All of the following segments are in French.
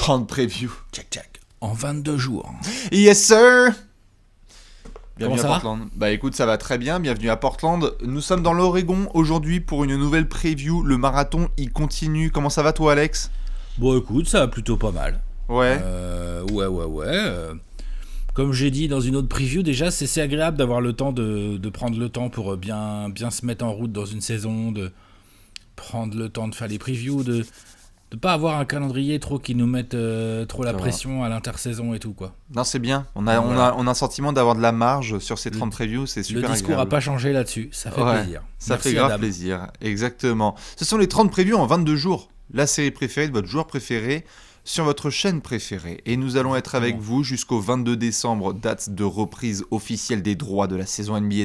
30 previews. Check. En 22 jours. Yes, sir! Bienvenue Comment ça à Portland. Bah écoute, ça va très bien. Bienvenue à Portland. Nous sommes dans l'Oregon aujourd'hui pour une nouvelle preview. Le marathon, il continue. Comment ça va toi, Alex? Bon, écoute, ça va plutôt pas mal. Ouais. Ouais. Comme j'ai dit dans une autre preview, déjà, c'est agréable d'avoir le temps de prendre le temps pour bien se mettre en route dans une saison, de prendre le temps de faire les previews, de pas avoir un calendrier trop qui nous mette trop la pression à l'intersaison et tout, quoi. Non, c'est bien. On a un sentiment d'avoir de la marge sur ces 30 previews. C'est super agréable. Le discours n'a pas changé là-dessus. Ça fait plaisir. Ça Merci, fait grave Adam. plaisir. Exactement. Ce sont les 30 previews en 22 jours. La série préférée de votre joueur préféré sur votre chaîne préférée. Et nous allons être avec vous jusqu'au 22 décembre, date de reprise officielle des droits de la saison NBA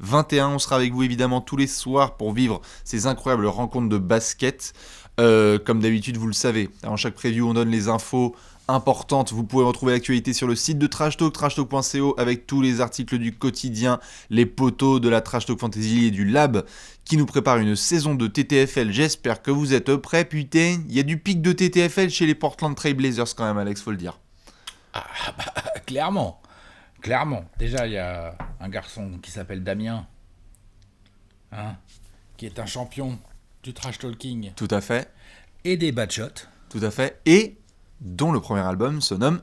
2020-21. On sera avec vous évidemment tous les soirs pour vivre ces incroyables rencontres de basket. Comme d'habitude, vous le savez, avant chaque preview, on donne les infos importantes. Vous pouvez retrouver l'actualité sur le site de Trash Talk, trashtalk.co, avec tous les articles du quotidien, les poteaux de la Trash Talk Fantasy et du Lab qui nous prépare une saison de TTFL. J'espère que vous êtes prêts. Putain, il y a du pic de TTFL chez les Portland Trail Blazers quand même, Alex, faut le dire. Ah bah, clairement. Déjà, il y a un garçon qui s'appelle Damien, qui est un champion du trash talking. Tout à fait. Et des bad shots. Tout à fait. Et dont le premier album se nomme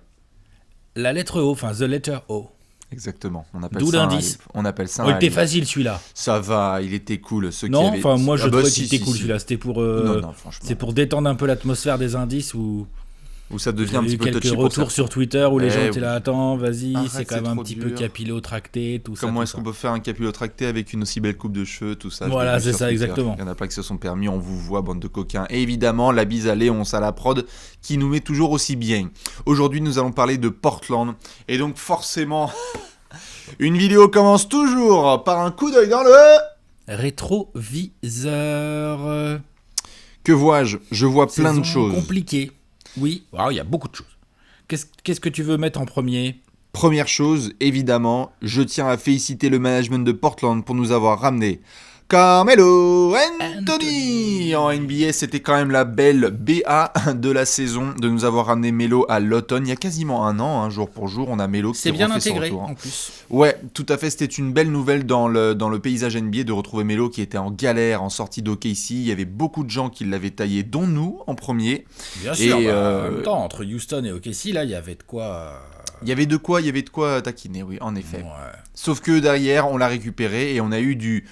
La lettre O, enfin The Letter O. Exactement. On appelle d'où ça l'indice. On appelle ça. Oh, il était facile celui-là. Ça va, il était cool. Non, enfin moi je trouvais si, qu'il était cool celui-là. C'était pour, non, franchement. c'est pour détendre un peu l'atmosphère des indices où ça devient un J'ai petit eu peu quelques touchy pour retours sur Twitter où les gens étaient oui. là, attends, vas-y, Arrête, c'est quand même c'est un trop petit peu dur. capillotracté, tout ça. Comment tout est-ce ça. qu'on peut faire un capillotracté avec une aussi belle coupe de cheveux, tout ça. Voilà, je l'ai vu c'est sur ça, Twitter. exactement. Il y en a pas qui se sont permis, on vous voit, bande de coquins. Et évidemment, la bise à Léonce à la prod qui nous met toujours aussi bien. Aujourd'hui, nous allons parler de Portland. Et donc, forcément, une vidéo commence toujours par un coup d'œil dans le... Rétroviseur. Que vois-je? Je vois plein de Saison choses. compliquée. Oui, il y a beaucoup de choses. Qu'est-ce que tu veux mettre en premier? Première chose, évidemment, je tiens à féliciter le management de Portland pour nous avoir ramené Carmelo Anthony en NBA. C'était quand même la belle BA de la saison de nous avoir ramené Melo à l'automne. Il y a quasiment un an, jour pour jour, on a Melo qui C'est bien refait son intégré retour. en plus. Ouais, tout à fait. C'était une belle nouvelle dans le paysage NBA de retrouver Melo qui était en galère en sortie d'OKC. Il y avait beaucoup de gens qui l'avaient taillé, dont nous en premier. Bien sûr. Et, En même temps, entre Houston et OKC, là, il y avait de quoi. Il y avait de quoi taquiner, oui, en effet. Ouais. Sauf que derrière, on l'a récupéré et on a eu du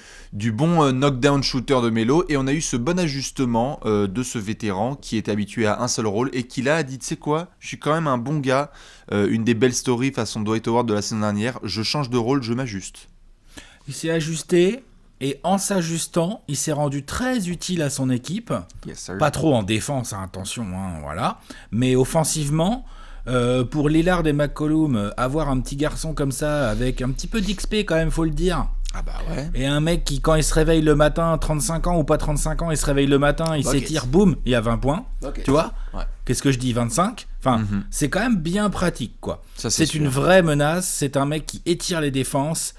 bon knockdown shooter de Melo et on a eu ce bon ajustement de ce vétéran qui était habitué à un seul rôle et qui là a dit, tu sais quoi, je suis quand même un bon gars, une des belles stories façon Dwight Howard de la saison dernière, je change de rôle, je m'ajuste. Il s'est ajusté et en s'ajustant, il s'est rendu très utile à son équipe. Yes, sir. Pas trop en défense, attention, voilà. Mais offensivement, pour Lillard et McCollum, avoir un petit garçon comme ça, avec un petit peu d'XP quand même, faut le dire. Ah bah ouais. Et un mec qui, quand il se réveille le matin, 35 ans ou pas 35 ans, il se réveille le matin, il s'étire, boum, il y a 20 points. Tu vois ? Ouais. Qu'est-ce que je dis, 25 ? Enfin, c'est quand même bien pratique, quoi. Ça, c'est sûr. une vraie menace, c'est un mec qui étire les défenses.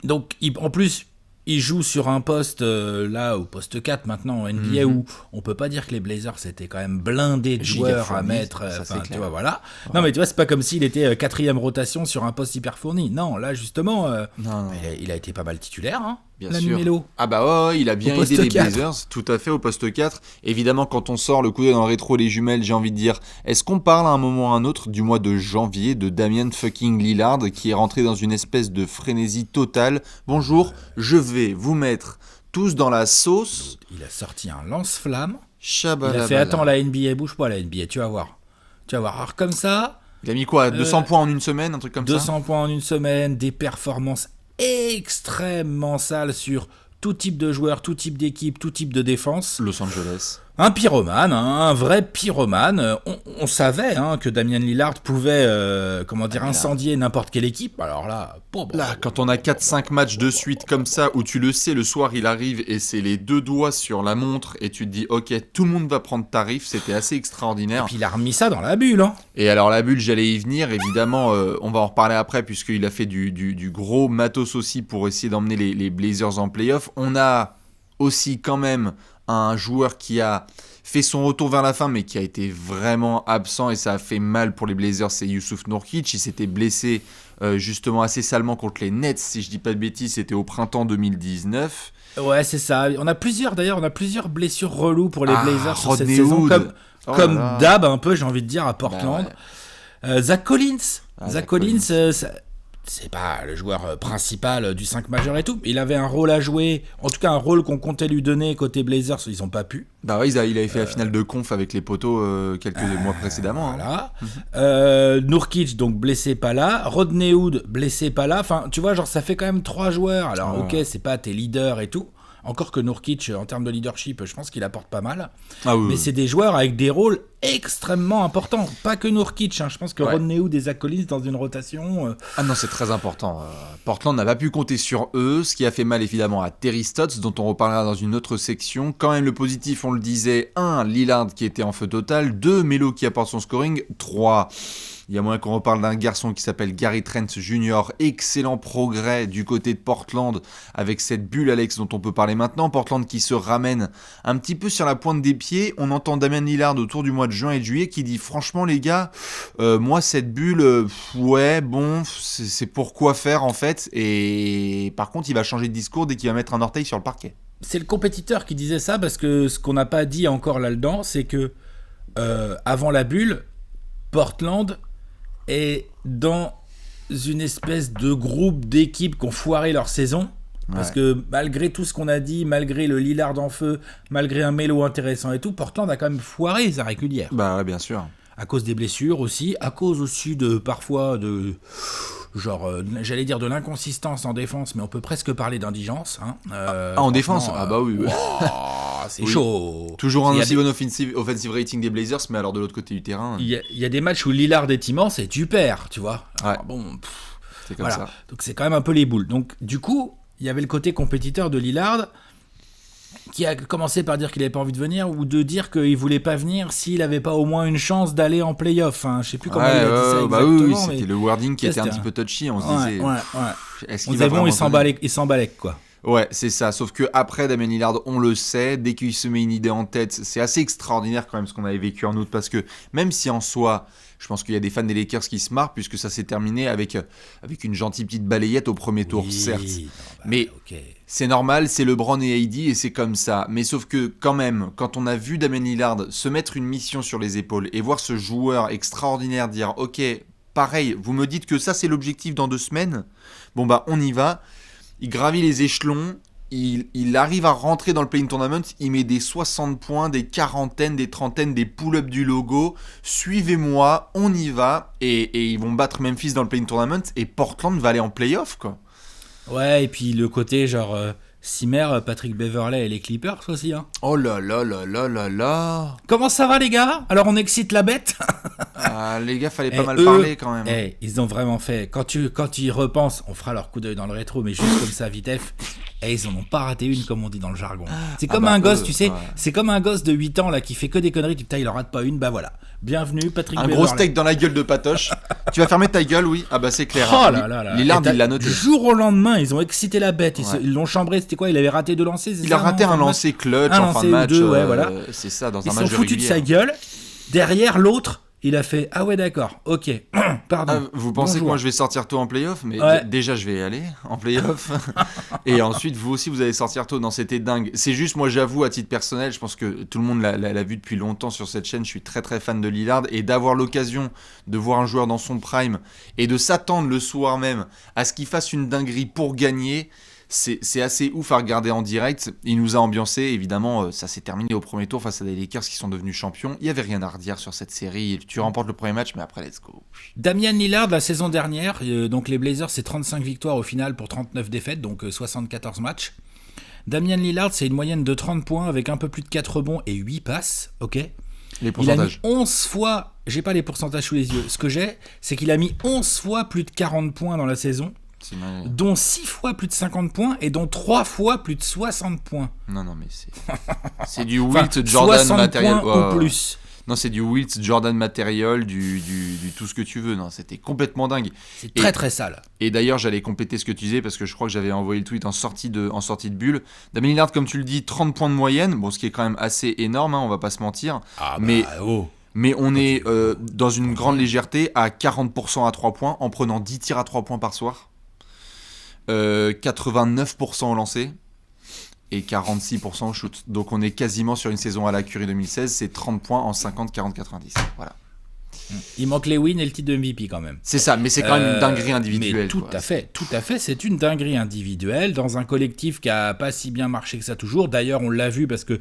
Donc, en plus, il joue sur un poste, là, au poste 4 maintenant en NBA, où on peut pas dire que les Blazers étaient quand même blindés de joueurs à mettre. ça, c'est Tu clair. vois, voilà. Ouais. Non, mais tu vois, c'est pas comme s'il était 4e rotation sur un poste hyper fourni. Non, là, justement, Non. il a été pas mal titulaire, Bien l'ami sûr. Melo. Ah bah ouais, il a bien Au aidé poste les 4. Blazers, tout à fait au poste 4. Évidemment, quand on sort le coup d'œil dans le rétro, les jumelles, j'ai envie de dire, est-ce qu'on parle à un moment ou à un autre du mois de janvier de Damian fucking Lillard qui est rentré dans une espèce de frénésie totale? Bonjour, je vais vous mettre tous dans la sauce. Il a sorti un lance-flamme. Il Shabalabala. a fait, attends, la NBA, bouge pas la NBA, tu vas voir. Alors comme ça, Il a mis quoi, 200 points en une semaine, un truc comme 200 points en une semaine, des performances extrêmement sales sur tout type de joueur, tout type d'équipe, tout type de défense. Los Angeles. Un pyromane, un vrai pyromane. On savait que Damian Lillard pouvait incendier n'importe quelle équipe. Alors là, Là, quand on a 4-5 matchs de suite comme ça, où tu le sais, le soir il arrive et c'est les deux doigts sur la montre et tu te dis ok, tout le monde va prendre tarif, c'était assez extraordinaire. Et puis il a remis ça dans la bulle. Et alors la bulle, j'allais y venir, évidemment, on va en reparler après puisqu'il a fait du gros matos aussi pour essayer d'emmener les Blazers en playoff. On a aussi quand même un joueur qui a fait son retour vers la fin, mais qui a été vraiment absent et ça a fait mal pour les Blazers, c'est Yusuf Nurkic. Il s'était blessé justement assez salement contre les Nets, si je dis pas de bêtises, c'était au printemps 2019. Ouais, c'est ça. On a plusieurs blessures reloues pour les Blazers sur cette Rodney saison, Hood. comme d'hab un peu, j'ai envie de dire, à Portland. Bah ouais. Zach Collins, Zach Collins. C'est pas le joueur principal du 5 majeur et tout. Il avait un rôle à jouer, en tout cas un rôle qu'on comptait lui donner côté Blazers, ils ont pas pu. Bah ouais, il avait fait la finale de conf avec les poteaux quelques mois précédemment. Voilà. Nurkic, donc blessé pas là. Rodney Hood, blessé pas là. Enfin, tu vois, genre ça fait quand même 3 joueurs. Alors ok, c'est pas tes leaders et tout. Encore que Nurkic, en termes de leadership, je pense qu'il apporte pas mal. Mais c'est des joueurs avec des rôles extrêmement importants. Pas que Nurkic, je pense que Rodney Hood et Zach Collins dans une rotation... Ah non, c'est très important. Portland n'a pas pu compter sur eux, ce qui a fait mal évidemment à Terry Stotts, dont on reparlera dans une autre section. Quand même le positif, on le disait, 1, Lillard qui était en feu total, 2, Melo qui apporte son scoring, 3... Il y a moyen qu'on reparle d'un garçon qui s'appelle Gary Trent Jr. Excellent progrès du côté de Portland avec cette bulle, Alex, dont on peut parler maintenant. Portland qui se ramène un petit peu sur la pointe des pieds. On entend Damian Lillard autour du mois de juin et de juillet qui dit franchement les gars, moi cette bulle, c'est pourquoi faire en fait. Et par contre, il va changer de discours dès qu'il va mettre un orteil sur le parquet. C'est le compétiteur qui disait ça parce que ce qu'on n'a pas dit encore là-dedans, c'est que avant la bulle, Portland est dans une espèce de groupe d'équipes qui ont foiré leur saison. Parce que malgré tout ce qu'on a dit, malgré le Lillard en feu, malgré un Melo intéressant et tout, Portland a quand même foiré sa régulière. Bah ouais, bien sûr. À cause des blessures aussi, à cause aussi de parfois de... j'allais dire de l'inconsistance en défense, mais on peut presque parler d'indigence. En défense bah oui. C'est chaud. Toujours un aussi bon offensive rating des Blazers, mais alors de l'autre côté du terrain. Il y a des matchs où Lillard est immense et tu perds, tu vois. Ouais. Alors c'est comme ça. Donc c'est quand même un peu les boules. Donc du coup, il y avait le côté compétiteur de Lillard qui a commencé par dire qu'il n'avait pas envie de venir ou de dire qu'il voulait pas venir s'il n'avait pas au moins une chance d'aller en play-off. Je sais plus comment il a dit ça exactement. Oui, c'était le wording qui était un petit peu touchy. On se disait. Est-ce qu'il va il s'emballait quoi. Ouais, c'est ça. Sauf que après Damian Lillard, on le sait, dès qu'il se met une idée en tête, c'est assez extraordinaire quand même ce qu'on avait vécu en août, parce que même si en soi, je pense qu'il y a des fans des Lakers qui se marrent, puisque ça s'est terminé avec une gentille petite balayette au premier tour, certes. Mais c'est normal, c'est LeBron et AD et c'est comme ça. Mais sauf que quand même, quand on a vu Damian Lillard se mettre une mission sur les épaules et voir ce joueur extraordinaire dire « Ok, pareil, vous me dites que ça c'est l'objectif dans 2 semaines, bon bah on y va ». Il gravit les échelons, il arrive à rentrer dans le play-in tournament, il met des 60 points, des quarantaines, des trentaines, des pull-ups du logo. Suivez-moi, on y va. Et ils vont battre Memphis dans le play-in tournament et Portland va aller en play-off, quoi. Ouais, et puis le côté genre Simmer, Patrick Beverley et les Clippers aussi. Oh là là là là là là. Comment ça va les gars ? Alors on excite la bête. Les gars, fallait pas mal parler quand même. Ils ont vraiment fait. Quand tu y repenses, on fera leur coup d'œil dans le rétro, mais juste comme ça, vitef. Ils en ont pas raté une, comme on dit dans le jargon. C'est comme un gosse, tu sais. Ouais. C'est comme un gosse de 8 ans là qui fait que des conneries. Putain, il en rate pas une. Bah voilà. Bienvenue, Patrick Beverley. Un gros steak dans la gueule de Patoche. Tu vas fermer ta gueule, oui. Ah bah c'est clair. Oh là là là. Lillard, il l'a noté. Du jour au lendemain, ils ont excité la bête. Ils l'ont chambré. C'était quoi ? Il avait raté 2 lancers. Il a raté un lancer clutch en fin de match. Voilà. C'est ça, dans un match de régulière. Ils sont foutus de sa gueule. Derrière l'autre. Il a fait « Ah ouais, d'accord, ok, pardon. » Vous pensez que moi je vais sortir tôt en play-off ? Mais déjà je vais y aller en play-off. Et ensuite vous aussi vous allez sortir tôt. Non, c'était dingue. C'est juste, moi j'avoue à titre personnel, je pense que tout le monde l'a vu depuis longtemps sur cette chaîne, je suis très très fan de Lillard. Et d'avoir l'occasion de voir un joueur dans son prime et de s'attendre le soir même à ce qu'il fasse une dinguerie pour gagner, c'est assez ouf à regarder en direct. Il nous a ambiancé, évidemment, ça s'est terminé au premier tour face à des Lakers qui sont devenus champions. Il n'y avait rien à redire sur cette série. Tu remportes le premier match, mais après, let's go. Damian Lillard, la saison dernière, donc les Blazers, c'est 35 victoires au final pour 39 défaites, donc 74 matchs. Damian Lillard, c'est une moyenne de 30 points avec un peu plus de 4 rebonds et 8 passes, ok ? Les pourcentages. Il a mis 11 fois, j'ai pas les pourcentages sous les yeux, ce que j'ai, c'est qu'il a mis 11 fois plus de 40 points dans la saison. Dont 6 fois plus de 50 points et dont 3 fois plus de 60 points. Non, mais c'est du Wilt Jordan 60 matériel. Points ou plus. Non, c'est du Wilt, Jordan Material, du tout ce que tu veux. Non, c'était complètement dingue. C'est très très sale. Et d'ailleurs, j'allais compléter ce que tu disais parce que je crois que j'avais envoyé le tweet en sortie de bulle. Damien Lillard, comme tu le dis, 30 points de moyenne, bon, ce qui est quand même assez énorme, hein, on va pas se mentir. Mais on est dans une grande légèreté à 40% à 3 points en prenant 10 tirs à 3 points par soir. 89% au lancer. Et 46% au shoot. Donc on est quasiment sur une saison à la Curry 2016, c'est 30 points en 50, 40, 90. Voilà. Il manque les wins et le titre de MVP quand même. C'est ça, mais c'est quand même une dinguerie individuelle. Mais tout à fait, c'est une dinguerie individuelle dans un collectif qui a pas si bien marché que ça toujours. D'ailleurs, on l'a vu parce que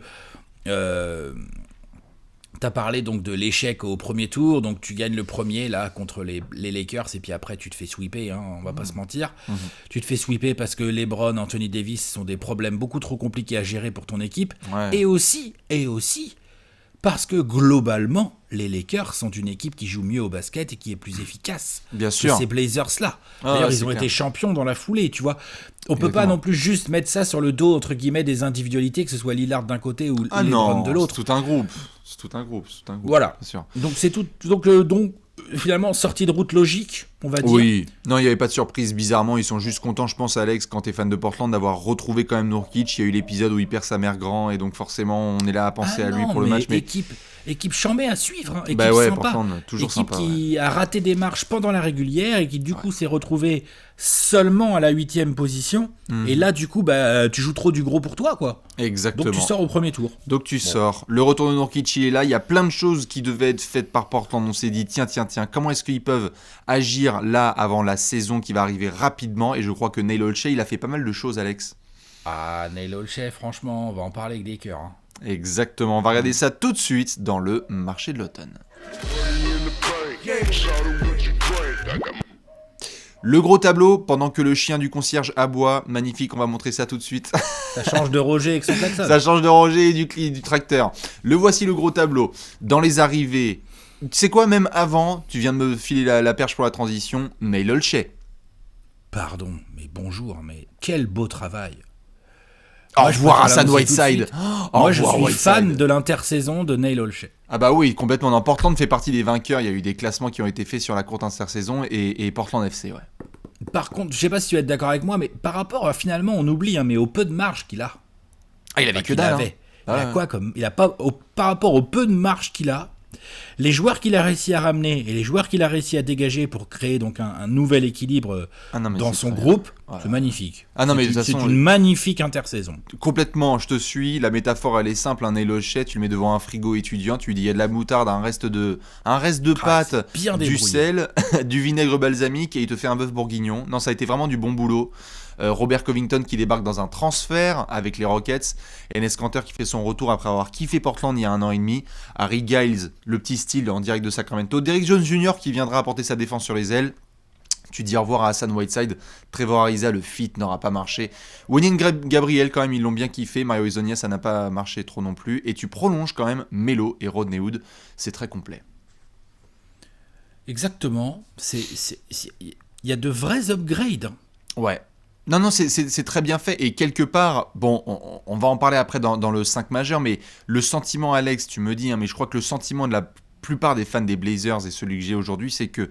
t'as parlé donc de l'échec au premier tour, donc tu gagnes le premier là contre les Lakers et puis après tu te fais sweeper, hein, on va pas se mentir. Tu te fais sweeper parce que LeBron, Anthony Davis sont des problèmes beaucoup trop compliqués à gérer pour ton équipe. Ouais. Et aussi parce que globalement les Lakers sont une équipe qui joue mieux au basket et qui est plus efficace Bien sûr. que ces Blazers là. Ah, d'ailleurs c'est ils ont clair. été champions dans la foulée, tu vois. On peut Exactement. pas non plus juste mettre ça sur le dos entre guillemets des individualités, que ce soit Lillard d'un côté ou LeBron de l'autre. C'est tout un groupe. Voilà. Bien sûr. Donc c'est tout. Donc finalement sortie de route logique, on va dire. Oui, non, il n'y avait pas de surprise. Bizarrement, ils sont juste contents, je pense, Alex, quand t'es fan de Portland, d'avoir retrouvé quand même Nurkic. Il y a eu l'épisode où il perd sa mère grand, et donc forcément, on est là à penser à lui pour le match. Mais équipe chambée à suivre, hein. Équipe bah ouais, sympa. Portland, toujours équipe sympa. qui a raté des marches pendant la régulière et qui du coup s'est retrouvée seulement à la 8e position. Et là, du coup, tu joues trop du gros pour toi, quoi. Exactement. Donc tu sors au premier tour. Donc tu sors. Le retour de Nurkic, il est là. Il y a plein de choses qui devaient être faites par Portland. On s'est dit, tiens, comment est-ce qu'ils peuvent agir là avant la saison qui va arriver rapidement? Et je crois que Neil Olshey, il a fait pas mal de choses, Alex. Ah, Neil Olshey, franchement, on va en parler avec des cœurs. Hein. Exactement. On va regarder ça tout de suite dans le marché de l'automne. Le gros tableau, pendant que le chien du concierge aboie. Magnifique, on va montrer ça tout de suite. Ça change de Roger avec son klaxon. Ça change de Roger et du tracteur. Le voici, le gros tableau. Dans les arrivées, tu sais quoi, même avant, tu viens de me filer la perche pour la transition, Neil Olshey. Pardon, mais bonjour, mais quel beau travail. Au revoir Hassan Whiteside. Moi, je suis fan de l'intersaison de Neil Olshey. Ah bah oui, complètement. Non, Portland fait partie des vainqueurs. Il y a eu des classements qui ont été faits sur la courte intersaison et Portland FC, ouais. Par contre, je sais pas si tu vas être d'accord avec moi, mais par rapport à finalement, on oublie, hein, mais au peu de marge qu'il a. Ah, il avait que dalle. Il a pas par rapport au peu de marge qu'il a. Les joueurs qu'il a réussi à ramener et les joueurs qu'il a réussi à dégager pour créer donc un nouvel équilibre dans son groupe, c'est magnifique. C'est une magnifique intersaison. Complètement, je te suis. La métaphore, elle est simple. Un Neil Olshey, tu le mets devant un frigo étudiant, tu lui dis il y a de la moutarde, un reste de pâte, du sel, du vinaigre balsamique et il te fait un bœuf bourguignon. Non, ça a été vraiment du bon boulot. Robert Covington qui débarque dans un transfert avec les Rockets, Enes Kanter qui fait son retour après avoir kiffé Portland il y a 1 an et demi, Harry Giles, le petit style en direct de Sacramento, Derrick Jones Jr. qui viendra apporter sa défense sur les ailes. Tu dis au revoir à Hassan Whiteside, Trevor Ariza, le fit n'aura pas marché. Wenyen Gabriel, quand même, ils l'ont bien kiffé. Mario Hezonja, ça n'a pas marché trop non plus. Et tu prolonges quand même Melo et Rodney Hood. C'est très complet. Exactement. Il y a de vrais upgrades. Ouais. Non, c'est très bien fait. Et quelque part, bon, on va en parler après dans le 5 majeur, mais le sentiment, Alex, tu me dis, hein, mais je crois que le sentiment de la plupart des fans des Blazers et celui que j'ai aujourd'hui, c'est que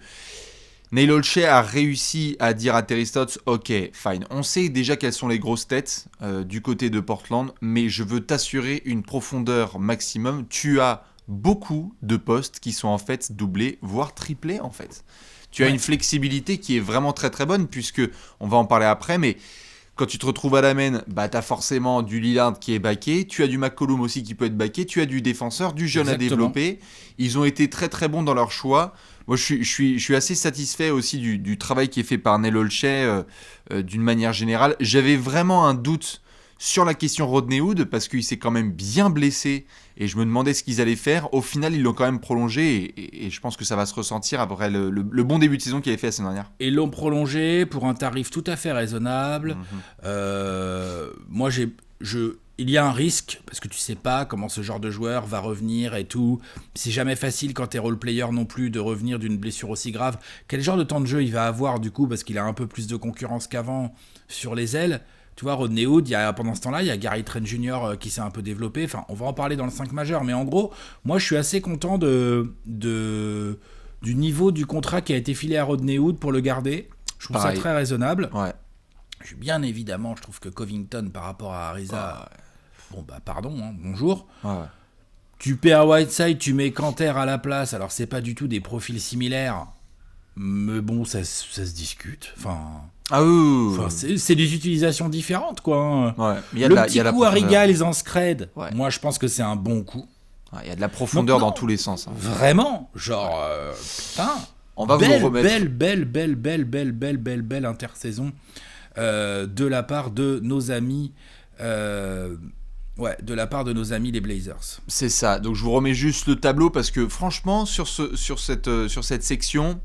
Neil Olshey a réussi à dire à Terry Stotts, ok, fine, on sait déjà quelles sont les grosses têtes du côté de Portland, mais je veux t'assurer une profondeur maximum. Tu as beaucoup de postes qui sont en fait doublés, voire triplés en fait. Tu as une flexibilité qui est vraiment très très bonne, puisque, on va en parler après, mais quand tu te retrouves à la main, bah, tu as forcément du Lillard qui est backé, tu as du McCollum aussi qui peut être backé, tu as du défenseur, du jeune à développer. Ils ont été très très bons dans leur choix. Moi, je suis assez satisfait aussi du travail qui est fait par Neil Olshey d'une manière générale. J'avais vraiment un doute sur la question Rodney Hood, parce qu'il s'est quand même bien blessé, et je me demandais ce qu'ils allaient faire. Au final, ils l'ont quand même prolongé, et je pense que ça va se ressentir après le bon début de saison qu'il avait fait la semaine dernière. Et l'ont prolongé pour un tarif tout à fait raisonnable. Moi, il y a un risque, parce que tu sais pas comment ce genre de joueur va revenir et tout. C'est jamais facile quand t'es role-player non plus de revenir d'une blessure aussi grave. Quel genre de temps de jeu il va avoir du coup, parce qu'il a un peu plus de concurrence qu'avant sur les ailes. Tu vois, Rodney Hood, pendant ce temps-là, il y a Gary Trent Jr. Qui s'est un peu développé. Enfin, on va en parler dans le 5 majeur. Mais en gros, moi, je suis assez content du niveau du contrat qui a été filé à Rodney Hood pour le garder. Je trouve ça très raisonnable. Ouais. Bien évidemment, je trouve que Covington, par rapport à Ariza... Bon, pardon, hein, bonjour. Ouais. Tu perds Whiteside, tu mets Canter à la place. Alors, c'est pas du tout des profils similaires. Mais bon, ça se discute. C'est des utilisations différentes, quoi. Ouais. Le coup Ariga, les Anscred, moi, je pense que c'est un bon coup. Il y a de la profondeur dans tous les sens. Hein. Vraiment. Genre, putain. On va vous le remettre. Belle intersaison de la part de nos amis... de la part de nos amis les Blazers. C'est ça. Donc je vous remets juste le tableau parce que franchement sur cette section,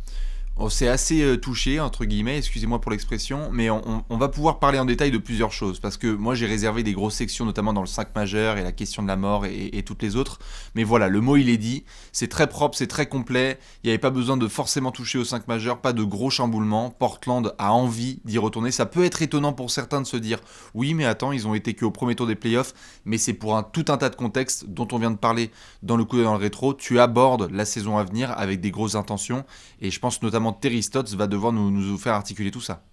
c'est assez touché entre guillemets, excusez-moi pour l'expression, mais on va pouvoir parler en détail de plusieurs choses parce que moi j'ai réservé des grosses sections notamment dans le 5 majeur et la question de la mort et toutes les autres. Mais voilà, le mot il est dit, c'est très propre, c'est très complet, il n'y avait pas besoin de forcément toucher au 5 majeur, pas de gros chamboulements. Portland a envie d'y retourner. Ça peut être étonnant pour certains de se dire oui mais attends, ils ont été qu'au premier tour des playoffs, mais c'est pour tout un tas de contextes dont on vient de parler dans le coup d'œil dans le rétro. Tu abordes la saison à venir avec des grosses intentions et je pense notamment Terry Stotts va devoir nous faire articuler tout ça.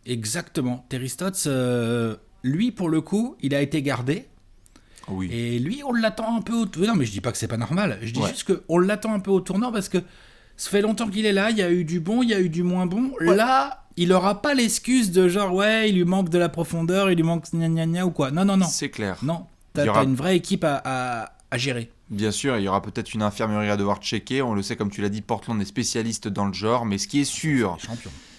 Exactement. Terry Stotts, lui pour le coup, il a été gardé. Oui. Et lui, on l'attend un peu au tournant. Non, mais je dis pas que c'est pas normal. Je dis juste qu'on l'attend un peu au tournant parce que ça fait longtemps qu'il est là. Il y a eu du bon, il y a eu du moins bon. Ouais. Là, il aura pas l'excuse de genre il lui manque de la profondeur, il lui manque gna gna gna ou quoi. Non. C'est clair. Non. T'as une vraie équipe à gérer. Bien sûr, il y aura peut-être une infirmerie à devoir checker. On le sait, comme tu l'as dit, Portland est spécialiste dans le genre. Mais ce qui est sûr,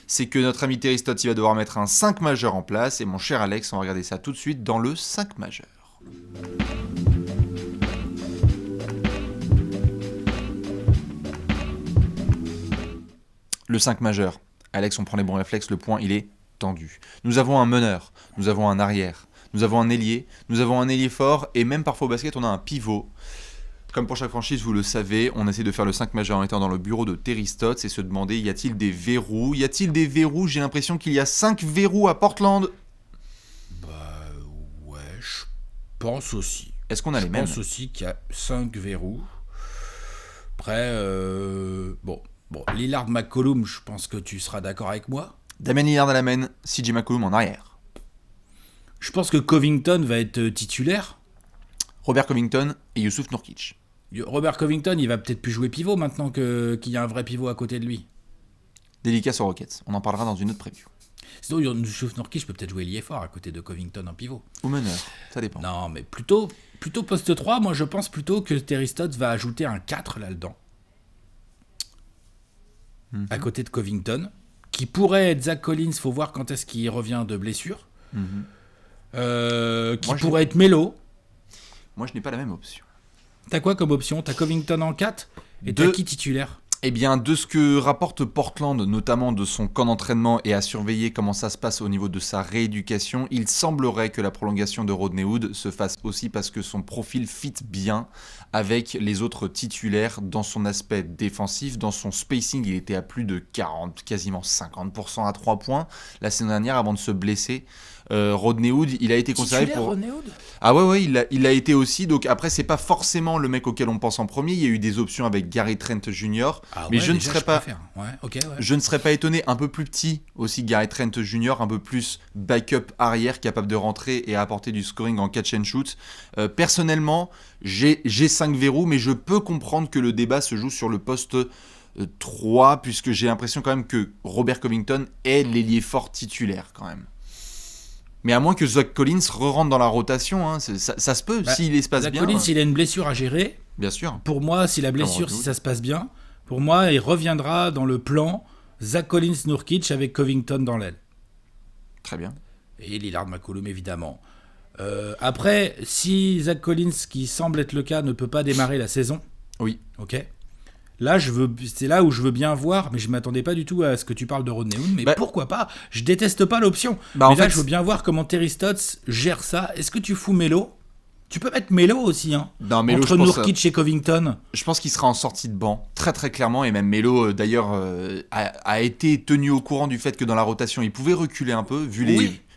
c'est que notre ami Terry Stotts, il va devoir mettre un 5 majeur en place. Et mon cher Alex, on va regarder ça tout de suite dans le 5 majeur. Le 5 majeur. Alex, on prend les bons réflexes. Le point, il est tendu. Nous avons un meneur. Nous avons un arrière. Nous avons un ailier. Nous avons un ailier fort. Et même parfois au basket, on a un pivot. Comme pour chaque franchise, vous le savez, on essaie de faire le 5 majeur en étant dans le bureau de Terry Stotts et se demander, y a-t-il des verrous ? Y a-t-il des verrous ? J'ai l'impression qu'il y a 5 verrous à Portland. Ouais, je pense aussi. Est-ce qu'on a les mêmes ? Je pense aussi qu'il y a 5 verrous. Après, Bon, Lillard McCollum, je pense que tu seras d'accord avec moi. Damian Lillard à la main, CJ McCollum en arrière. Je pense que Covington va être titulaire. Robert Covington et Youssouf Nurkic. Robert Covington, il va peut-être plus jouer pivot maintenant qu'il y a un vrai pivot à côté de lui. Délicat sur Rockets. On en parlera dans une autre preview. Sinon, Youssouf Nurkic peut peut-être jouer lié fort à côté de Covington en pivot. Ou meneur, ça dépend. Non, mais plutôt poste 3, moi je pense plutôt que Terry Stotts va ajouter un 4 là-dedans. À côté de Covington, qui pourrait être Zach Collins, faut voir quand est-ce qu'il revient de blessure. Qui pourrait être Melo. Moi, je n'ai pas la même option. T'as quoi comme option ? T'as Covington en 4 et t'as qui titulaire ? Eh bien, de ce que rapporte Portland, notamment de son camp d'entraînement et à surveiller comment ça se passe au niveau de sa rééducation, il semblerait que la prolongation de Rodney Hood se fasse aussi parce que son profil fit bien avec les autres titulaires dans son aspect défensif. Dans son spacing, il était à plus de 40, quasiment 50% à 3 points la saison dernière avant de se blesser. Rodney Hood, il a été considéré pour... Rodney Hood ? Ah ouais, il l'a été aussi. Donc après, c'est pas forcément le mec auquel on pense en premier. Il y a eu des options avec Gary Trent Jr. Mais je ne serais pas étonné, un peu plus petit aussi, Gary Trent Jr., un peu plus backup arrière, capable de rentrer et apporter du scoring en catch and shoot. Personnellement, j'ai 5 verrous, mais je peux comprendre que le débat se joue sur le poste 3, puisque j'ai l'impression quand même que Robert Covington est l'ailier fort titulaire quand même. Mais à moins que Zach Collins re-rentre dans la rotation, hein, ça se peut, s'il se passe bien. Zach Collins, il a une blessure à gérer. Bien sûr. Pour moi, si la blessure, si ça se passe bien, pour moi, il reviendra dans le plan Zach Collins, Nurkic avec Covington dans l'aile. Très bien. Et Lillard McCollum, évidemment. Après, si Zach Collins, qui semble être le cas, ne peut pas démarrer la saison. Oui. Ok. Là, c'est là où je veux bien voir, mais je m'attendais pas du tout à ce que tu parles de Rodney Hood, mais pourquoi pas ? Je déteste pas l'option. Mais là, je veux bien voir comment Terry Stotts gère ça. Est-ce que tu fous Melo ? Tu peux mettre Melo aussi, hein. Non, Melo, entre Nurkic et Covington. Je pense qu'il sera en sortie de banc, très très clairement, et même Melo, d'ailleurs, a été tenu au courant du fait que dans la rotation, il pouvait reculer un peu, vu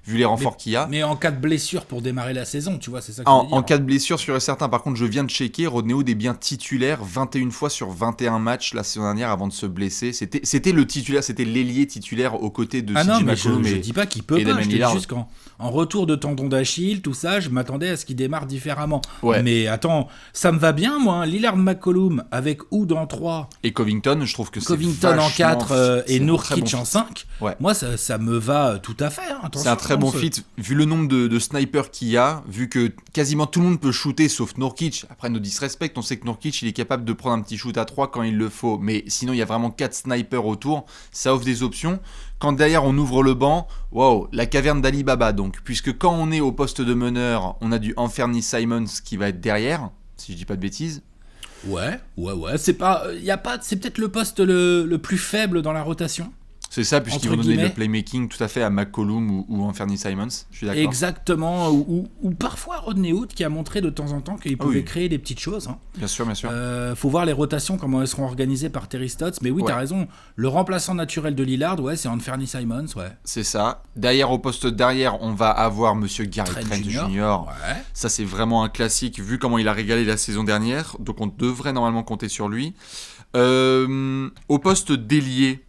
vu les renforts qu'il y a. Mais en cas de blessure pour démarrer la saison, tu vois, c'est ça que je veux dire. En cas de blessure, sûr et certain. Par contre, je viens de checker, Rodney Hood est bien titulaire 21 fois sur 21 matchs la saison dernière avant de se blesser. C'était le titulaire, c'était l'ailier titulaire aux côtés de CJ McCollum. Je dis pas qu'il peut pas, je dis juste qu'en retour de tendon d'Achille, tout ça, je m'attendais à ce qu'il démarre différemment. Ouais. Mais attends, ça me va bien, moi, hein. Lillard McCollum avec Hood en 3. Et Covington, je trouve que c'est Covington en 4 et Nurkic en 5. Ouais. Moi, ça me va tout à fait. Hein. C'est un très bon fit. Vu le nombre de snipers qu'il y a, vu que quasiment tout le monde peut shooter sauf Nurkic. Après, no disrespect, on sait que Nurkic, il est capable de prendre un petit shoot à 3 quand il le faut. Mais sinon, il y a vraiment 4 snipers autour. Ça offre des options. Quand derrière, on ouvre le banc, waouh, la caverne d'Ali Baba. Donc, puisque quand on est au poste de meneur, on a du Anthony Simons qui va être derrière, si je dis pas de bêtises. Ouais. C'est peut-être le poste le plus faible dans la rotation. C'est ça, puisqu'ils vont donner le playmaking tout à fait à McCollum ou Anthony Simons, je suis d'accord. Exactement, ou parfois Rodney Hood qui a montré de temps en temps qu'il pouvait créer des petites choses. Hein. Bien sûr. Faut voir les rotations, comment elles seront organisées par Terry Stotts, mais oui, t'as raison, le remplaçant naturel de Lillard, c'est Anthony Simons, C'est ça. Derrière, au poste derrière, on va avoir Monsieur Gary Trent Jr. Ouais. Ça, c'est vraiment un classique, vu comment il a régalé la saison dernière, donc on devrait normalement compter sur lui. Au poste d'ailier,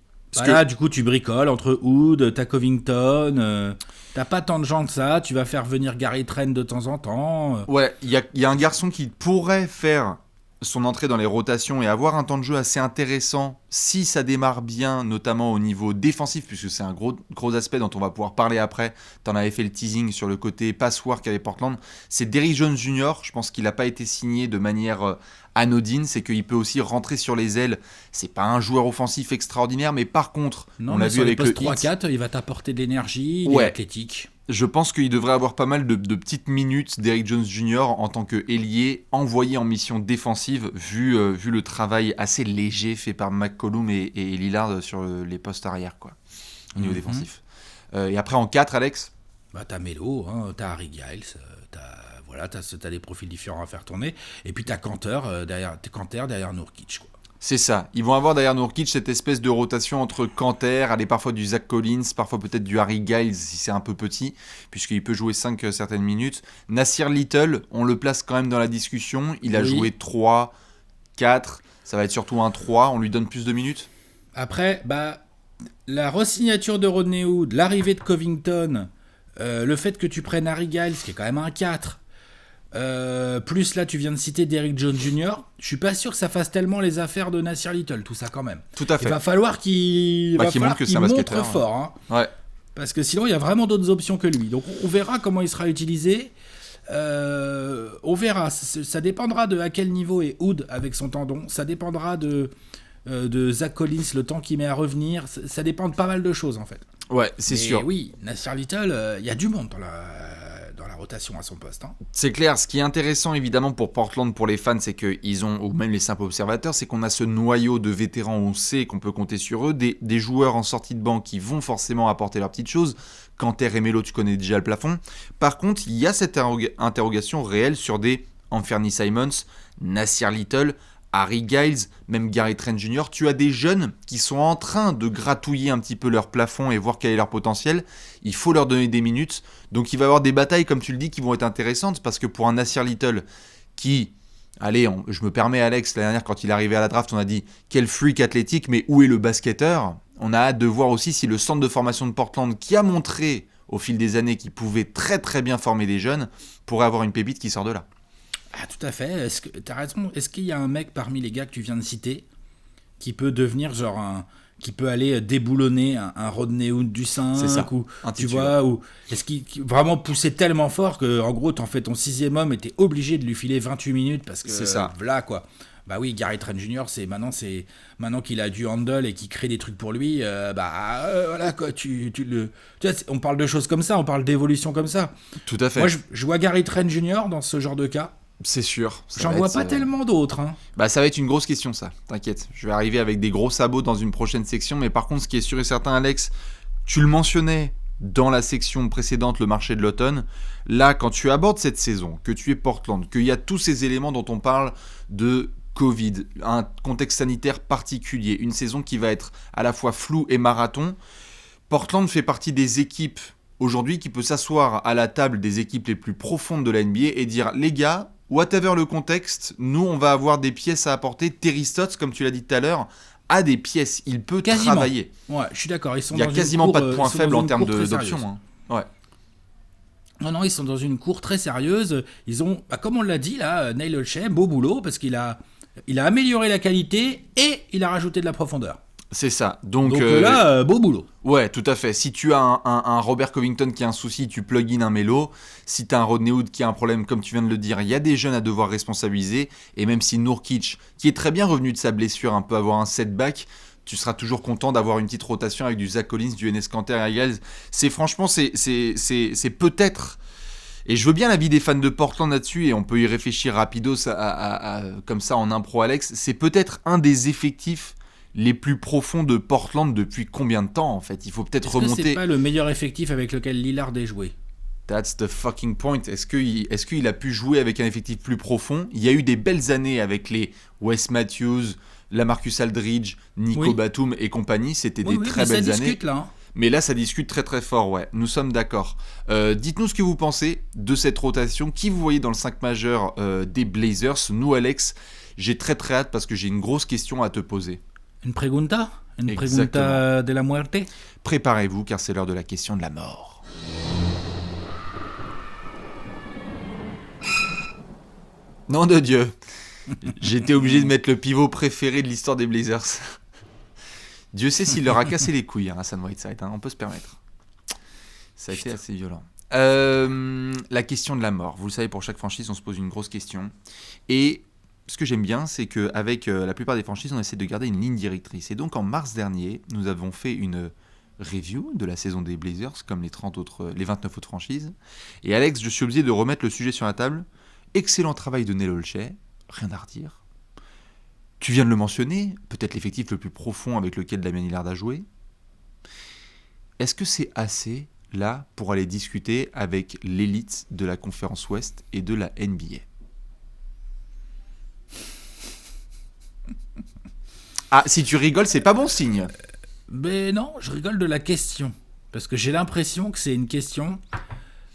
du coup, tu bricoles entre Hood, t'as Covington, t'as pas tant de gens que ça, tu vas faire venir Gary Trent de temps en temps. Ouais, il y a un garçon qui pourrait faire son entrée dans les rotations et avoir un temps de jeu assez intéressant si ça démarre bien, notamment au niveau défensif, puisque c'est un gros aspect dont on va pouvoir parler après. T'en avais fait le teasing sur le côté password qu'avait Portland. C'est Derrick Jones Jr. Je pense qu'il n'a pas été signé de manière anodine, c'est qu'il peut aussi rentrer sur les ailes. C'est pas un joueur offensif extraordinaire, mais par contre, on l'a vu avec le 3-4, il va t'apporter de l'énergie, il est athlétique. Je pense qu'il devrait avoir pas mal de petites minutes Derrick Jones Jr. en tant qu'ailier envoyé en mission défensive, vu le travail assez léger fait par McCollum et Lillard sur les postes arrière, quoi, au niveau défensif. Et après en 4, Alex, t'as Melo, hein, t'as Harry Giles, t'as des profils différents à faire tourner, et puis t'as Kanter derrière Nurkic, quoi. C'est ça. Ils vont avoir derrière Nurkic cette espèce de rotation entre Kanter, aller parfois du Zach Collins, parfois peut-être du Harry Giles si c'est un peu petit, puisqu'il peut jouer 5 certaines minutes. Nassir Little, on le place quand même dans la discussion. Il a joué 3, 4, ça va être surtout un 3. On lui donne plus de minutes. Après, la re-signature de Rodney Hood, l'arrivée de Covington, le fait que tu prennes Harry Giles, qui est quand même un 4, plus là tu viens de citer Derrick Jones Jr., je suis pas sûr que ça fasse tellement les affaires de Nassir Little, tout ça quand même. Tout à fait. Il va falloir qu'il montre fort, hein. Ouais. Parce que sinon il y a vraiment d'autres options que lui. Donc on verra comment il sera utilisé. On verra, ça dépendra de à quel niveau est Hood avec son tendon, ça dépendra de Zach Collins, le temps qu'il met à revenir, ça dépend de pas mal de choses en fait. Ouais, c'est sûr. Oui, Nassir Little, il y a du monde dans la rotation à son poste. Hein. C'est clair, ce qui est intéressant évidemment pour Portland, pour les fans, c'est qu'ils ont, ou même les simples observateurs, c'est qu'on a ce noyau de vétérans où on sait qu'on peut compter sur eux, des joueurs en sortie de banc qui vont forcément apporter leurs petites choses. Kanter et Melo, tu connais déjà le plafond. Par contre, il y a cette interrogation réelle sur des Anthony Simons, Nassir Little, Harry Giles, même Gary Trent Jr. Tu as des jeunes qui sont en train de gratouiller un petit peu leur plafond et voir quel est leur potentiel. Il faut leur donner des minutes. Donc il va y avoir des batailles, comme tu le dis, qui vont être intéressantes, parce que pour un Nassir Little qui... je me permets, Alex, l'année dernière, quand il est arrivé à la draft, on a dit « Quel freak athlétique, mais où est le basketteur ?» On a hâte de voir aussi si le centre de formation de Portland, qui a montré au fil des années qu'il pouvait très très bien former des jeunes, pourrait avoir une pépite qui sort de là. Ah, tout à fait. T'as raison. Est-ce qu'il y a un mec parmi les gars que tu viens de citer qui peut devenir qui peut aller déboulonner un Rodney Hood du 5, c'est ça, ou tu vois, ou est-ce qu'il vraiment poussait tellement fort que en gros t'en fais ton 6e homme et t'es obligé de lui filer 28 minutes parce que c'est ça. Voilà quoi. Bah oui, Gary Trent Jr. Maintenant qu'il a du handle et qu'il crée des trucs pour lui, voilà quoi. Tu vois, on parle de choses comme ça, on parle d'évolution comme ça. Tout à fait. Moi je vois Gary Trent Jr. dans ce genre de cas. C'est sûr. J'en vois pas tellement d'autres. Hein. Ça va être une grosse question, ça. T'inquiète. Je vais arriver avec des gros sabots dans une prochaine section. Mais par contre, ce qui est sûr et certain, Alex, tu le mentionnais dans la section précédente, le marché de l'automne. Là, quand tu abordes cette saison, que tu es Portland, qu'il y a tous ces éléments dont on parle de Covid, un contexte sanitaire particulier, une saison qui va être à la fois floue et marathon, Portland fait partie des équipes aujourd'hui qui peut s'asseoir à la table des équipes les plus profondes de la NBA et dire les gars, whatever le contexte, nous on va avoir des pièces à apporter. Terry Stotts, comme tu l'as dit tout à l'heure, a des pièces, il peut travailler. Ouais, je suis d'accord. Il n'y a quasiment pas de point faible en termes d'options. Hein. Ouais. Non, ils sont dans une cour très sérieuse. Ils ont, comme on l'a dit là, Neil Olshey, beau boulot parce qu'il a amélioré la qualité et il a rajouté de la profondeur. C'est ça. Donc là, beau boulot. Ouais, tout à fait. Si tu as un Robert Covington qui a un souci, tu plug in un Melo. Si tu as un Rodney Hood qui a un problème, comme tu viens de le dire, il y a des jeunes à devoir responsabiliser. Et même si Nurkic, qui est très bien revenu de sa blessure, peut avoir un setback, tu seras toujours content d'avoir une petite rotation avec du Zach Collins, du Enes Kanter et Giles. C'est franchement, c'est peut-être... Et je veux bien l'avis des fans de Portland là-dessus, et on peut y réfléchir rapidos comme ça en impro, Alex. C'est peut-être un des effectifs les plus profonds de Portland depuis combien de temps, en fait? Il faut peut-être remonter... Est-ce que c'est pas le meilleur effectif avec lequel Lillard ait joué? That's the fucking point. Est-ce qu'il a pu jouer avec un effectif plus profond? Il y a eu des belles années avec les Wes Matthews, Lamarcus Aldridge, Nico Batum et compagnie. C'était des très belles années. Discute, là, hein. Mais là, ça discute très très fort, ouais. Nous sommes d'accord. Dites-nous ce que vous pensez de cette rotation. Qui vous voyez dans le 5 majeur des Blazers? Nous, Alex, j'ai très très hâte parce que j'ai une grosse question à te poser. Une pregunta? Une Exactement. Pregunta de la muerte? Préparez-vous, car c'est l'heure de la question de la mort. Nom de Dieu. J'étais obligé de mettre le pivot préféré de l'histoire des Blazers. Dieu sait s'il leur a cassé les couilles, Hassan Whiteside, on peut se permettre. Ça a été assez violent. La question de la mort. Vous le savez, pour chaque franchise, on se pose une grosse question. Et ce que j'aime bien, c'est qu'avec la plupart des franchises, on essaie de garder une ligne directrice. Et donc, en mars dernier, nous avons fait une review de la saison des Blazers, comme les 29 autres franchises. Et Alex, je suis obligé de remettre le sujet sur la table. Excellent travail de Neil Olshey, rien à redire. Tu viens de le mentionner, peut-être l'effectif le plus profond avec lequel Damian Lillard a joué. Est-ce que c'est assez, là, pour aller discuter avec l'élite de la conférence Ouest et de la NBA? Ah, si tu rigoles, c'est pas bon signe. Mais non, je rigole de la question. Parce que j'ai l'impression que c'est une question...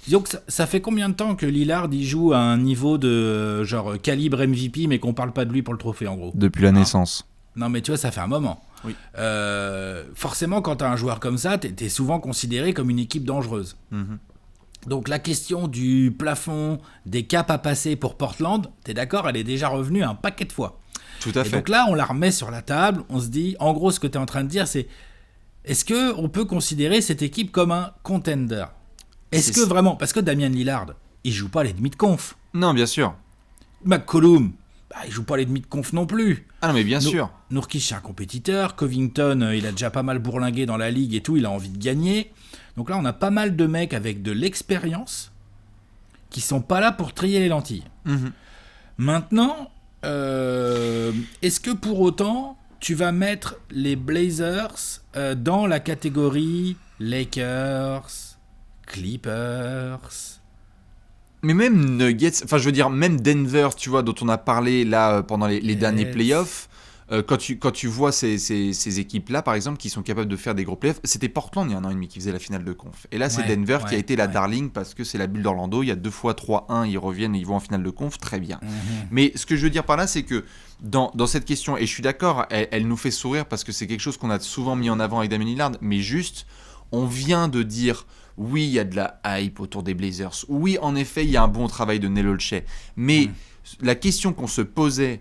Disons que ça fait combien de temps que Lillard y joue à un niveau de genre calibre MVP, mais qu'on parle pas de lui pour le trophée, en gros? Depuis la naissance. Non, mais tu vois, ça fait un moment. Oui. Forcément, quand t'as un joueur comme ça, t'es souvent considéré comme une équipe dangereuse. Mm-hmm. Donc la question du plafond, des caps à passer pour Portland, t'es d'accord, elle est déjà revenue un paquet de fois. Tout à fait. Donc là, on la remet sur la table, on se dit, en gros, ce que t'es en train de dire, c'est est-ce qu'on peut considérer cette équipe comme un contender? Est-ce que vraiment... Parce que Damian Lillard, il joue pas les demi de conf. Non, bien sûr. McCollum, il joue pas les demi de conf non plus. Ah non, mais bien sûr. Nurkic, c'est un compétiteur. Covington, il a déjà pas mal bourlingué dans la ligue et tout, il a envie de gagner. Donc là, on a pas mal de mecs avec de l'expérience qui sont pas là pour trier les lentilles. Mm-hmm. Maintenant, est-ce que pour autant, tu vas mettre les Blazers dans la catégorie Lakers, Clippers? Mais même Nuggets, enfin je veux dire même Denver, tu vois, dont on a parlé là pendant les derniers playoffs, quand tu vois ces équipes-là, par exemple, qui sont capables de faire des gros playoffs, c'était Portland il y a un an et demi qui faisait la finale de conf. Et là c'est Denver qui a été la darling parce que c'est la bulle d'Orlando, il y a 2 fois 3-1, ils reviennent et ils vont en finale de conf, très bien. Mm-hmm. Mais ce que je veux dire par là, c'est que dans cette question, et je suis d'accord, elle nous fait sourire parce que c'est quelque chose qu'on a souvent mis en avant avec Damian Lillard, mais juste, on vient de dire... Oui, il y a de la hype autour des Blazers. Oui, en effet, il y a un bon travail de Neil Olshey. Mais la question qu'on se posait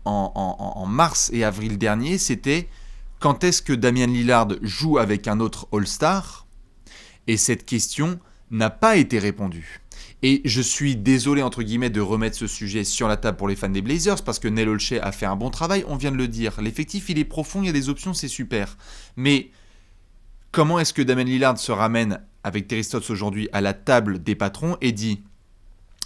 en mars et avril dernier, c'était quand est-ce que Damian Lillard joue avec un autre All-Star? Et cette question n'a pas été répondue. Et je suis désolé, entre guillemets, de remettre ce sujet sur la table pour les fans des Blazers, parce que Neil Olshey a fait un bon travail, on vient de le dire. L'effectif, il est profond, il y a des options, c'est super. Mais... comment est-ce que Damian Lillard se ramène avec Terry Stotts aujourd'hui à la table des patrons et dit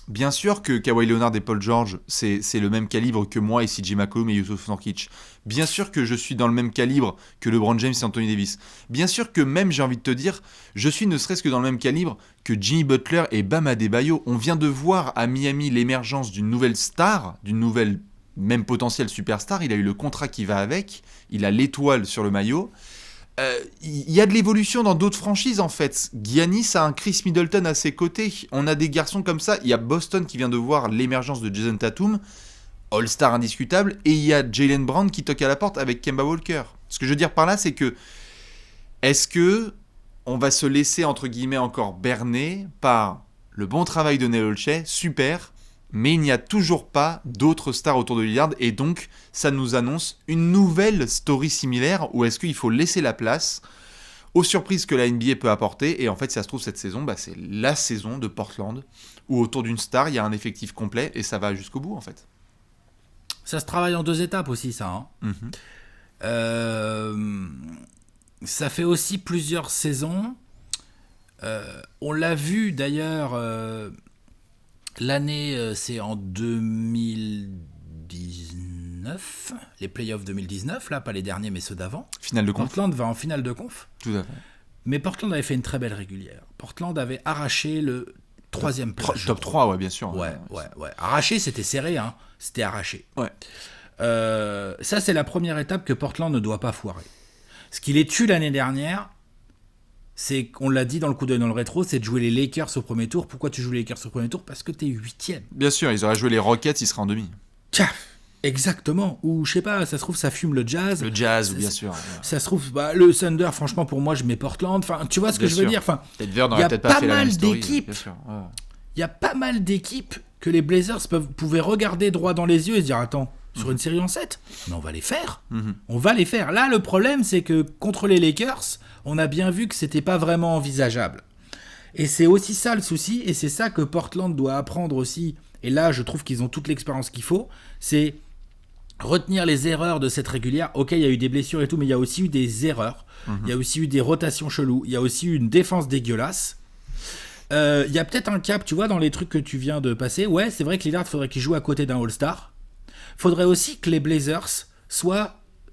bien sûr que Kawhi Leonard et Paul George c'est le même calibre que moi et CJ McCollum et Yusuf Nurkic. Bien sûr que je suis dans le même calibre que LeBron James et Anthony Davis. Bien sûr que même, j'ai envie de te dire, je suis ne serait-ce que dans le même calibre que Jimmy Butler et Bam Adebayo. On vient de voir à Miami l'émergence d'une nouvelle star, d'une nouvelle même potentielle superstar. Il a eu le contrat qui va avec, il a l'étoile sur le maillot. Il y a de l'évolution dans d'autres franchises en fait. Giannis a un Chris Middleton à ses côtés. On a des garçons comme ça. Il y a Boston qui vient de voir l'émergence de Jason Tatum, All-Star indiscutable, et il y a Jaylen Brown qui toque à la porte avec Kemba Walker. Ce que je veux dire par là, c'est que est-ce que on va se laisser entre guillemets encore berner par le bon travail de Neil Olshey, super, mais il n'y a toujours pas d'autres stars autour de Lillard, et donc ça nous annonce une nouvelle story similaire, ou est-ce qu'il faut laisser la place aux surprises que la NBA peut apporter, et en fait, si ça se trouve, cette saison, c'est la saison de Portland, où autour d'une star, il y a un effectif complet, et ça va jusqu'au bout, en fait. Ça se travaille en 2 étapes aussi, ça. Ça fait aussi plusieurs saisons. On l'a vu d'ailleurs... L'année, c'est en 2019, les playoffs 2019, là, pas les derniers, mais ceux d'avant. Finale de conf. Portland va en finale de conf. Tout à fait. Mais Portland avait fait une très belle régulière. Portland avait arraché le 3e place. Top 3, ouais, bien sûr. Ouais. Arraché, c'était serré, hein. C'était arraché. Ouais. Ça, c'est la première étape que Portland ne doit pas foirer. Ce qui les tue l'année dernière, c'est qu'on l'a dit dans le coup d'œil dans le rétro, c'est de jouer les Lakers au premier tour. Pourquoi tu joues les Lakers au premier tour ? Parce que t'es 8e. Bien sûr, ils auraient joué les Rockets, ils seraient en demi. Tiens, exactement. Ou je sais pas, ça se trouve ça fume le Jazz. Le Jazz, bien sûr. Ça se trouve le Thunder. Franchement, pour moi, je mets Portland. Enfin, tu vois ce que je veux dire. Enfin, Denver n'aurait peut-être pas fait la même story. Il y a pas mal d'équipes que les Blazers pouvaient regarder droit dans les yeux et se dire attends. Sur une série en 7, mais on va les faire. On va les faire. Là, le problème, c'est que contre les Lakers, on a bien vu que c'était pas vraiment envisageable. Et c'est aussi ça le souci, et c'est ça que Portland doit apprendre aussi. Et là, je trouve qu'ils ont toute l'expérience qu'il faut. C'est retenir les erreurs de cette régulière. Ok, il y a eu des blessures et tout, mais il y a aussi eu des erreurs. Il y a aussi eu des rotations cheloues. Il y a aussi eu une défense dégueulasse. Il y a peut-être un cap, tu vois, dans les trucs que tu viens de passer. Ouais, c'est vrai que Lillard, faudrait qu'il joue à côté d'un All-Star. Faudrait aussi que les Blazers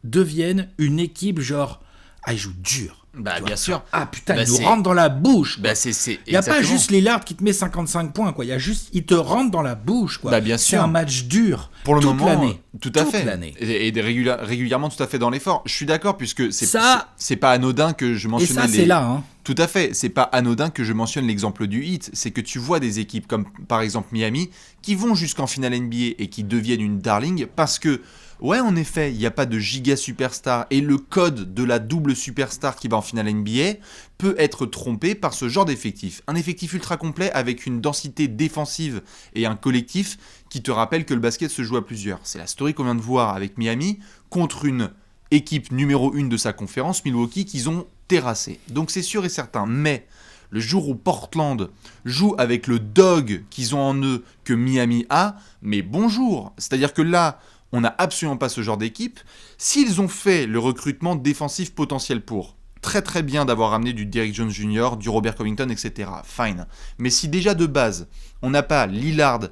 deviennent une équipe genre ils jouent dur. Bien sûr. Ah putain, ils nous rentrent dans la bouche. Il n'y a pas juste Lillard qui te met 55 points quoi. Il y a juste il te rentre dans la bouche quoi. Bien sûr. C'est un match dur pour le toute moment. L'année. Tout à fait. L'année. Et régulièrement tout à fait dans l'effort. Je suis d'accord puisque c'est pas anodin que je mentionne. Et ça c'est là. Hein. Tout à fait. C'est pas anodin que je mentionne l'exemple du Heat. C'est que tu vois des équipes comme par exemple Miami qui vont jusqu'en finale NBA et qui deviennent une darling parce que ouais, en effet, il n'y a pas de giga superstar et le code de la double superstar qui va en finale NBA peut être trompé par ce genre d'effectif. Un effectif ultra complet avec une densité défensive et un collectif qui te rappelle que le basket se joue à plusieurs. C'est la story qu'on vient de voir avec Miami contre une équipe numéro 1 de sa conférence, Milwaukee, qu'ils ont terrassé. Donc c'est sûr et certain, mais le jour où Portland joue avec le dog qu'ils ont en eux que Miami a, mais bonjour. C'est-à-dire que là, on n'a absolument pas ce genre d'équipe. S'ils ont fait le recrutement défensif potentiel pour, très très bien d'avoir amené du Derrick Jones Jr., du Robert Covington, etc. Fine. Mais si déjà de base, on n'a pas Lillard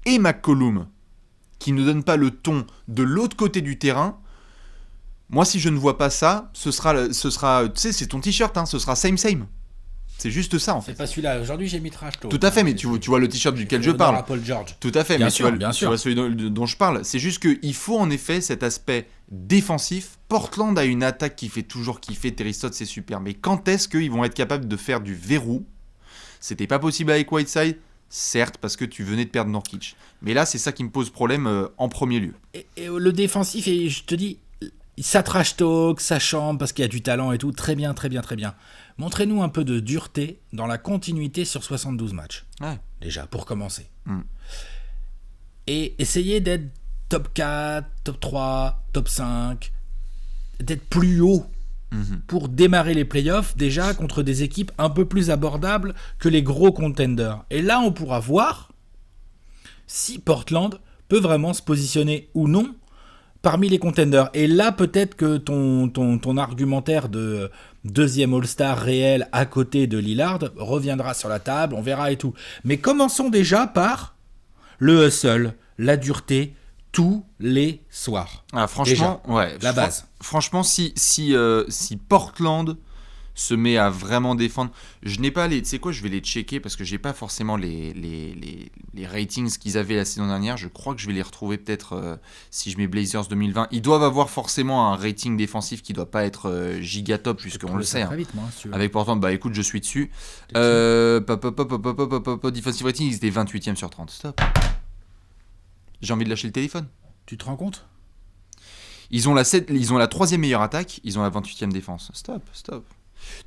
et McCollum qui ne donnent pas le ton de l'autre côté du terrain, moi si je ne vois pas ça, ce sera tu sais, c'est ton t-shirt, ce sera same. C'est juste ça en fait. C'est pas celui-là. Aujourd'hui j'ai mis Trash Talk. Tout à fait, mais tu vois le t-shirt duquel je parle. Paul George. Tout à fait, bien mais sûr, tu vois celui dont je parle. C'est juste qu'il faut en effet cet aspect défensif. Portland a une attaque qui fait toujours kiffer. Terry Stotts, c'est super. Mais quand est-ce qu'ils vont être capables de faire du verrou ? C'était pas possible avec Whiteside, certes, parce que tu venais de perdre Nurkic. Mais là, c'est ça qui me pose problème en premier lieu. Et le défensif, et je te dis, ça trash talk, ça chante parce qu'il y a du talent et tout. Très bien. Montrez-nous un peu de dureté dans la continuité sur 72 matchs. Ouais. Déjà, pour commencer. Et essayez d'être top 4, top 3, top 5, d'être plus haut pour démarrer les playoffs, déjà contre des équipes un peu plus abordables que les gros contenders. Et là, on pourra voir si Portland peut vraiment se positionner ou non parmi les contenders. Et là, peut-être que ton argumentaire de deuxième All-Star réel à côté de Lillard reviendra sur la table, on verra et tout. Mais commençons déjà par le hustle, la dureté, tous les soirs. Ah, franchement, déjà, ouais. La base. Franchement, si Portland se met à vraiment défendre. Je n'ai pas les... Tu sais quoi, je vais les checker parce que j'ai pas forcément les ratings qu'ils avaient la saison dernière. Je crois que je vais les retrouver peut-être si je mets Blazers 2020. Ils doivent avoir forcément un rating défensif qui doit pas être giga top puisqu'on le sait. Vite, moi, si avec Portland, bah écoute, je suis dessus. Defensive rating, ils étaient 28e sur 30. Stop. J'ai envie de lâcher le téléphone. Tu te rends compte ? Ils ont la 3e meilleure attaque, ils ont la 28e défense. Stop.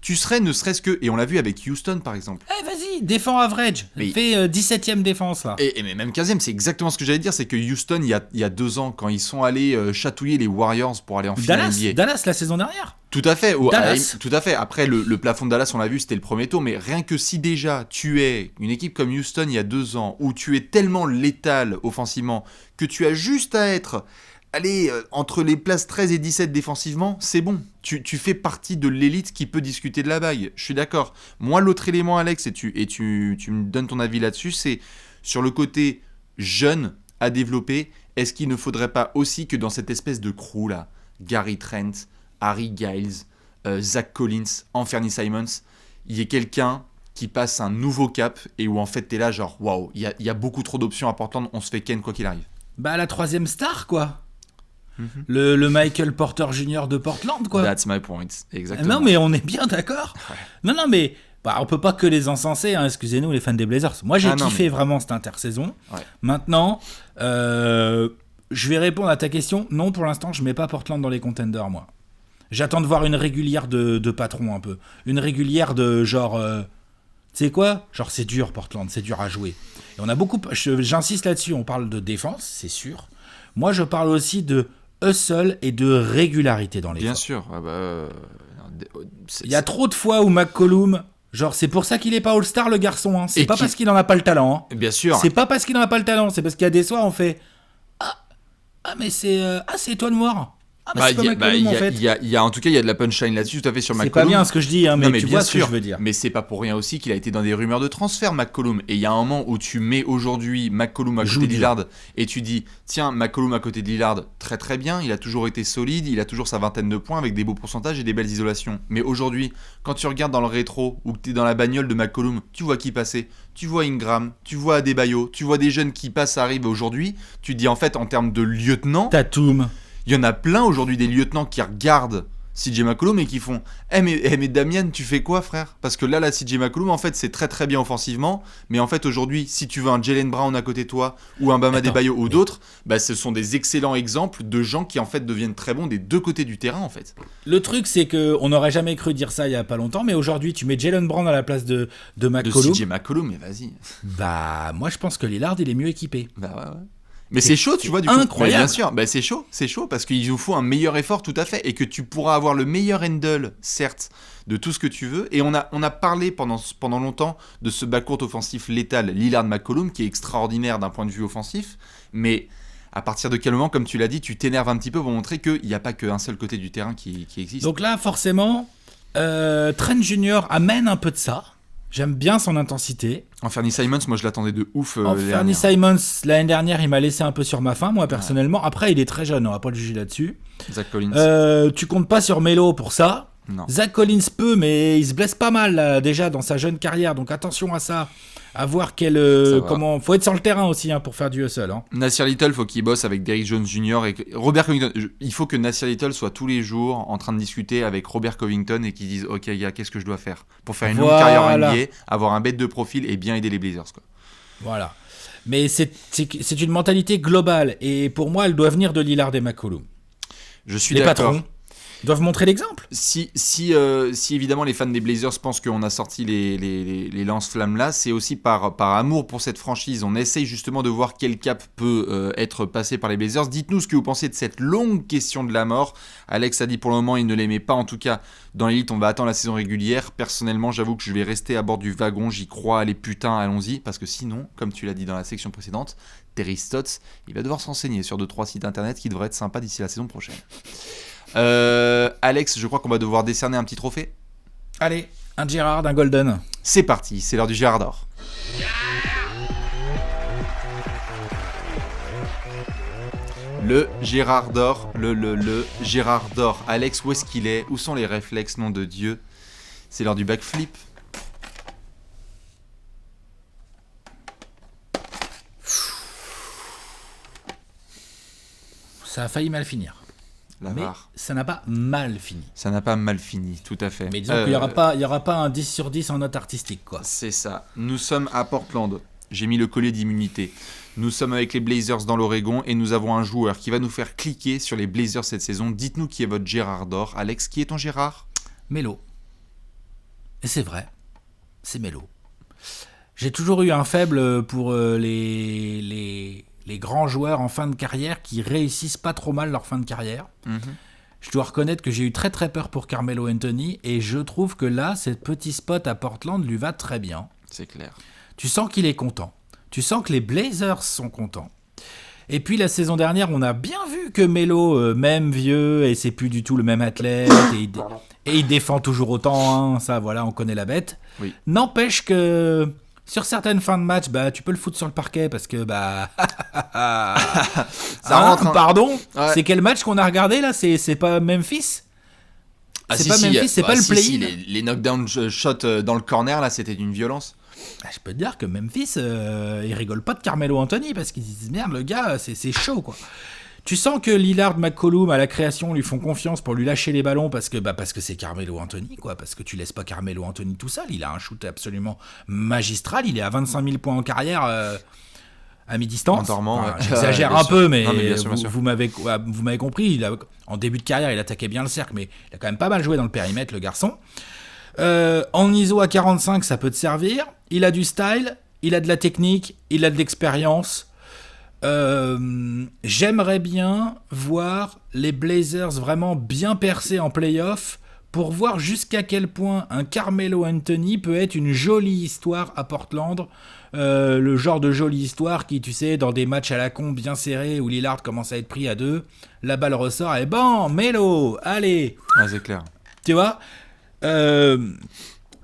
Tu serais ne serait-ce que, et on l'a vu avec Houston par exemple. Vas-y, défends average. Fais 17ème défense là. Et même 15ème, c'est exactement ce que j'allais dire, c'est que Houston, il y a 2 ans, quand ils sont allés chatouiller les Warriors pour aller en finale NBA. Dallas la saison dernière. Tout à fait. Dallas. Tout à fait. Après, le plafond de Dallas, on l'a vu, c'était le premier tour, mais rien que si déjà tu es une équipe comme Houston il y a 2 ans, où tu es tellement létal offensivement, que tu as juste à être... Allez, entre les places 13 et 17 défensivement, c'est bon. Tu fais partie de l'élite qui peut discuter de la bague. Je suis d'accord. Moi, l'autre élément, Alex, et tu me donnes ton avis là-dessus, c'est sur le côté jeune à développer. Est-ce qu'il ne faudrait pas aussi que dans cette espèce de crew là, Gary Trent, Harry Giles, Zach Collins, Anthony Simons, il y ait quelqu'un qui passe un nouveau cap et où en fait t'es là genre waouh, il y a beaucoup trop d'options à Portland, on se fait ken quoi qu'il arrive. Bah la 3e star quoi. Le Michael Porter Jr. de Portland, quoi. That's my point, exactement. Non, mais on est bien d'accord. Ouais. Non, mais on peut pas que les encenser, hein, excusez-nous les fans des Blazers. Moi, j'ai kiffé vraiment cette intersaison. Ouais. Maintenant, je vais répondre à ta question. Non, pour l'instant, je mets pas Portland dans les contenders, moi. J'attends de voir une régulière de patron, un peu. Une régulière de genre... tu sais quoi ? Genre, c'est dur, Portland, c'est dur à jouer. Et on a beaucoup... J'insiste là-dessus, on parle de défense, c'est sûr. Moi, je parle aussi de hustle et de régularité dans les Bien sûr. Il y a trop de fois où McCollum, genre c'est pour ça qu'il est pas All-Star le garçon, hein. C'est pas parce qu'il en a pas le talent. Hein. Bien sûr. C'est pas parce qu'il en a pas le talent, c'est parce qu'il y a des soirs on fait mais c'est Étoile Noire. En tout cas, il y a de la punchline là-dessus, tout à fait sur McCollum. C'est pas bien ce que je dis, hein, mais tu vois ce que je veux dire. Mais c'est pas pour rien aussi qu'il a été dans des rumeurs de transfert, McCollum. Et il y a un moment où tu mets aujourd'hui McCollum à côté de Lillard et tu dis, tiens, McCollum à côté de Lillard, très très bien, il a toujours été solide, il a toujours sa 20aine de points avec des beaux pourcentages et des belles isolations. Mais aujourd'hui, quand tu regardes dans le rétro ou que tu es dans la bagnole de McCollum, tu vois qui passer. Tu vois Ingram, tu vois Adebayo, tu vois des jeunes qui passent, arrivent aujourd'hui. Tu dis en fait en termes de lieutenant. Tatum. Il y en a plein aujourd'hui des lieutenants qui regardent CJ McCollum et qui font mais Damien, tu fais quoi, frère ? Parce que là, CJ McCollum, en fait, c'est très très bien offensivement. Mais en fait, aujourd'hui, si tu veux un Jaylen Brown à côté de toi ou un Bam Adebayo ou d'autres, bah, ce sont des excellents exemples de gens qui, en fait, deviennent très bons des deux côtés du terrain, en fait. Le truc, c'est qu'on n'aurait jamais cru dire ça il y a pas longtemps. Mais aujourd'hui, tu mets Jaylen Brown à la place de McCollum. De CJ McCollum, mais vas-y. Bah, moi, je pense que Lillard, il est mieux équipé. Bah ouais. Mais c'est chaud, tu vois, du coup. Incroyable. Bien sûr, c'est chaud parce qu'il nous faut un meilleur effort, tout à fait, et que tu pourras avoir le meilleur handle, certes, de tout ce que tu veux. Et on a parlé pendant longtemps de ce backcourt offensif létal Lillard-McCollum, qui est extraordinaire d'un point de vue offensif, mais à partir de quel moment, comme tu l'as dit, tu t'énerves un petit peu pour montrer qu'il n'y a pas qu'un seul côté du terrain qui existe. Donc là, forcément, Trent Jr. amène un peu de ça. J'aime bien son intensité. Anthony Simons, moi je l'attendais de ouf. Anthony Simons, l'année dernière, il m'a laissé un peu sur ma faim, moi personnellement. Ouais. Après, il est très jeune, on va pas le juger là-dessus. Zach Collins. Tu comptes pas sur Melo pour ça. Non. Zach Collins peut, mais il se blesse pas mal là, déjà dans sa jeune carrière, donc attention à ça. À voir comment. Faut être sur le terrain aussi pour faire du hustle. Hein. Nassir Little, faut qu'il bosse avec Derrick Jones Jr. et Robert Covington. Il faut que Nassir Little soit tous les jours en train de discuter avec Robert Covington et qu'ils disent ok gars, qu'est-ce que je dois faire pour faire une longue carrière en NBA, avoir un bête de profil et bien aider les Blazers quoi. Voilà. Mais c'est une mentalité globale et pour moi, elle doit venir de Lillard et McCollum. Je suis les d'accord. Patrons doivent montrer l'exemple. Si évidemment les fans des Blazers pensent qu'on a sorti les lance-flammes là, c'est aussi par amour pour cette franchise. On essaye justement de voir quel cap peut être passé par les Blazers. Dites-nous ce que vous pensez de cette longue question de la mort. Alex a dit pour le moment il ne l'aimait pas. En tout cas, dans l'élite, on va attendre la saison régulière. Personnellement, j'avoue que je vais rester à bord du wagon. J'y crois. Allez putain, allons-y. Parce que sinon, comme tu l'as dit dans la section précédente, Terry Stotts, il va devoir s'enseigner sur 2-3 sites internet qui devraient être sympas d'ici la saison prochaine. Alex, je crois qu'on va devoir décerner un petit trophée. Allez, un Gerrard, un Golden. C'est parti, c'est l'heure du Gerrard d'or. Le Gerrard d'or, le Gerrard d'or. Alex, où est-ce qu'il est ? Où sont les réflexes, nom de Dieu ? C'est l'heure du backflip. Ça a failli mal finir. Mais ça n'a pas mal fini. Ça n'a pas mal fini, tout à fait. Mais disons qu'il n'y aura pas un 10 sur 10 en note artistique, quoi. C'est ça. Nous sommes à Portland. J'ai mis le collier d'immunité. Nous sommes avec les Blazers dans l'Oregon et nous avons un joueur qui va nous faire cliquer sur les Blazers cette saison. Dites-nous qui est votre Gérard d'or. Alex, qui est ton Gérard ? Melo. Et c'est vrai, c'est Melo. J'ai toujours eu un faible pour les grands joueurs en fin de carrière qui réussissent pas trop mal leur fin de carrière. Je dois reconnaître que j'ai eu très très peur pour Carmelo Anthony et je trouve que là, ce petit spot à Portland lui va très bien. C'est clair. Tu sens qu'il est content. Tu sens que les Blazers sont contents. Et puis la saison dernière, on a bien vu que Melo, même vieux, et c'est plus du tout le même athlète, et il défend toujours autant, hein, ça voilà, on connaît la bête. Oui. N'empêche que sur certaines fins de match, bah, tu peux le foutre sur le parquet parce que ça rentre. Pardon, ouais. C'est quel match qu'on a regardé là ? C'est pas Memphis ? C'est pas Memphis, c'est pas le play-in. Les knockdown shots dans le corner là, c'était d'une violence. Je peux te dire que Memphis, ils rigolent pas de Carmelo Anthony parce qu'ils disent merde, le gars, c'est chaud quoi. Tu sens que Lillard, McCollum à la création lui font confiance pour lui lâcher les ballons parce que c'est Carmelo Anthony quoi, parce que tu laisses pas Carmelo Anthony tout seul. Il a un shoot absolument magistral. Il est à 25 000 points en carrière à mi-distance. En dormant, enfin, j'exagère un peu, mais, bien sûr. Vous m'avez compris. En début de carrière, il attaquait bien le cercle, mais il a quand même pas mal joué dans le périmètre, le garçon. En ISO à 45, ça peut te servir. Il a du style, il a de la technique, il a de l'expérience. J'aimerais bien voir les Blazers vraiment bien percer en play-off pour voir jusqu'à quel point un Carmelo Anthony peut être une jolie histoire à Portland. Le genre de jolie histoire qui, tu sais, dans des matchs à la con bien serrés où Lillard commence à être pris à 2, la balle ressort et bon, Melo, allez. Ah, c'est clair. Tu vois ?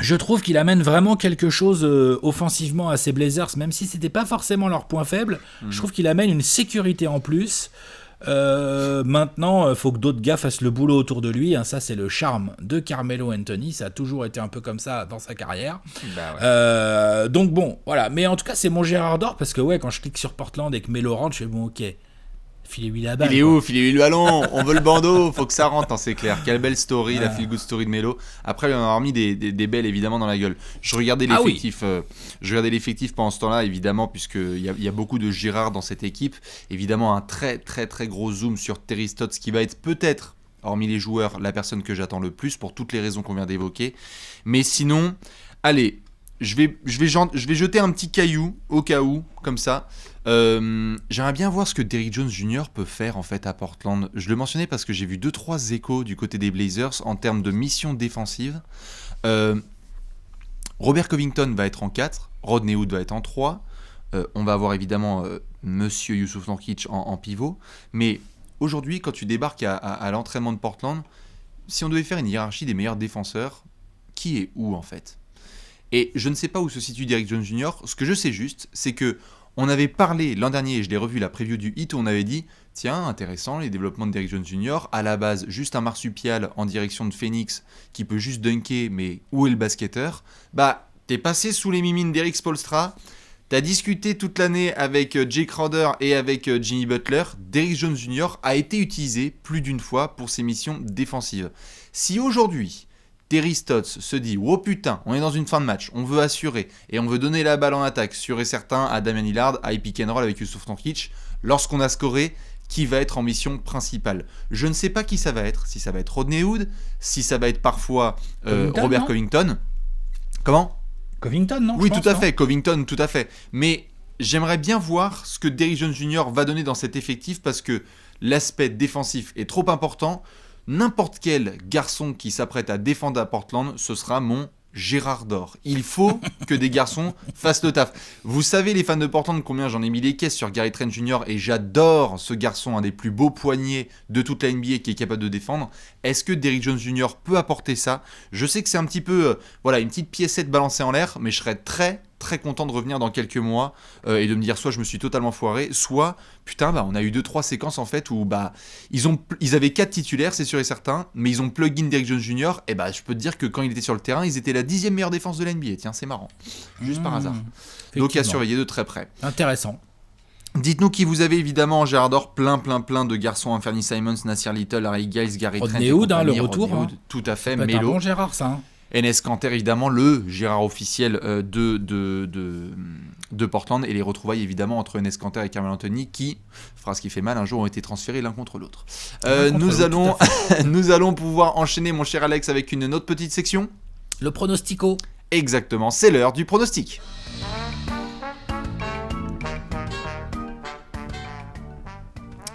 Je trouve qu'il amène vraiment quelque chose offensivement à ces Blazers, même si c'était pas forcément leur point faible. Je trouve qu'il amène une sécurité en plus. Maintenant, il faut que d'autres gars fassent le boulot autour de lui. Hein. Ça, c'est le charme de Carmelo Anthony. Ça a toujours été un peu comme ça dans sa carrière. Bah ouais. Donc bon, voilà. Mais en tout cas, c'est mon Gérard d'or parce que ouais, quand je clique sur Portland et que Melo rentre, je fais bon, ok. Filez-lui la balle. Il est ouf, filez-lui le ballon, on veut le bandeau, faut que ça rentre, hein, c'est clair. Quelle belle story, la feel good story de Melo. Après, il en a remis des belles évidemment dans la gueule. Je regardais l'effectif, pendant ce temps-là, évidemment, puisqu'il y a beaucoup de Girard dans cette équipe. Évidemment, un très très très gros zoom sur Terry Stotts qui va être peut-être, hormis les joueurs, la personne que j'attends le plus pour toutes les raisons qu'on vient d'évoquer. Mais sinon, allez, je vais jeter un petit caillou au cas où, comme ça. J'aimerais bien voir ce que Derrick Jones Jr. peut faire en fait à Portland. Je le mentionnais parce que j'ai vu 2-3 échos du côté des Blazers en termes de mission défensive. Robert Covington va être en 4, Rodney Hood va être en 3. On va avoir évidemment Monsieur Youssouf Nurkic en pivot. Mais aujourd'hui, quand tu débarques à l'entraînement de Portland, si on devait faire une hiérarchie des meilleurs défenseurs, qui est où en fait ? Et je ne sais pas où se situe Derrick Jones Jr. Ce que je sais juste, c'est que on avait parlé l'an dernier, et je l'ai revu la preview du hit, où on avait dit tiens, intéressant, les développements de Derrick Jones Jr. À la base, juste un marsupial en direction de Phoenix qui peut juste dunker, mais où est le basketteur ? Bah, t'es passé sous les mimines d'Eric Spoelstra, t'as discuté toute l'année avec Jay Crowder et avec Jimmy Butler. Derrick Jones Jr. a été utilisé plus d'une fois pour ses missions défensives. Si aujourd'hui, Terry Stotts se dit « Oh putain, on est dans une fin de match, on veut assurer et on veut donner la balle en attaque, sûr et certain, à Damian Lillard, à pick and roll avec Youssouf Nurkic. Lorsqu'on a scoré, qui va être en mission principale ?» Je ne sais pas qui ça va être, si ça va être Rodney Hood, si ça va être parfois Robert Covington. Comment ? Covington, non ? Oui, tout à fait, Covington, tout à fait. Mais j'aimerais bien voir ce que Derrick Jones Jr. va donner dans cet effectif parce que l'aspect défensif est trop important. N'importe quel garçon qui s'apprête à défendre à Portland, ce sera mon Gérard d'or. Il faut que des garçons fassent le taf. Vous savez, les fans de Portland, combien j'en ai mis les caisses sur Gary Trent Jr. et j'adore ce garçon, un des plus beaux poignets de toute la NBA qui est capable de défendre. Est-ce que Derrick Jones Jr. peut apporter ça ? Je sais que c'est un petit peu, une petite piécette balancée en l'air, mais je serais très très content de revenir dans quelques mois et de me dire soit je me suis totalement foiré, soit putain on a eu 2-3 séquences en fait où ils avaient 4 titulaires, c'est sûr et certain, mais ils ont plug-in Derrick Jones Jr. et je peux te dire que quand il était sur le terrain, ils étaient la 10e meilleure défense de la NBA. Tiens, c'est marrant, juste par hasard. Donc à surveiller de très près. Intéressant. Dites-nous qui vous avez évidemment en Gérard d'Or, plein de garçons, Anthony Simons, Nassir Little, Harry Giles, Gary Trent et compagnie, le retour, tout à fait, Melo. Un bon Gérard ça. Enes Kanter évidemment, le Gérard officiel de Portland, et les retrouvailles évidemment entre Enes Kanter et Carmelo Anthony qui, phrase qui fait mal, un jour ont été transférés l'un contre l'autre. Nous allons pouvoir enchaîner mon cher Alex avec une autre petite section. Le pronostico. Exactement, c'est l'heure du pronostic.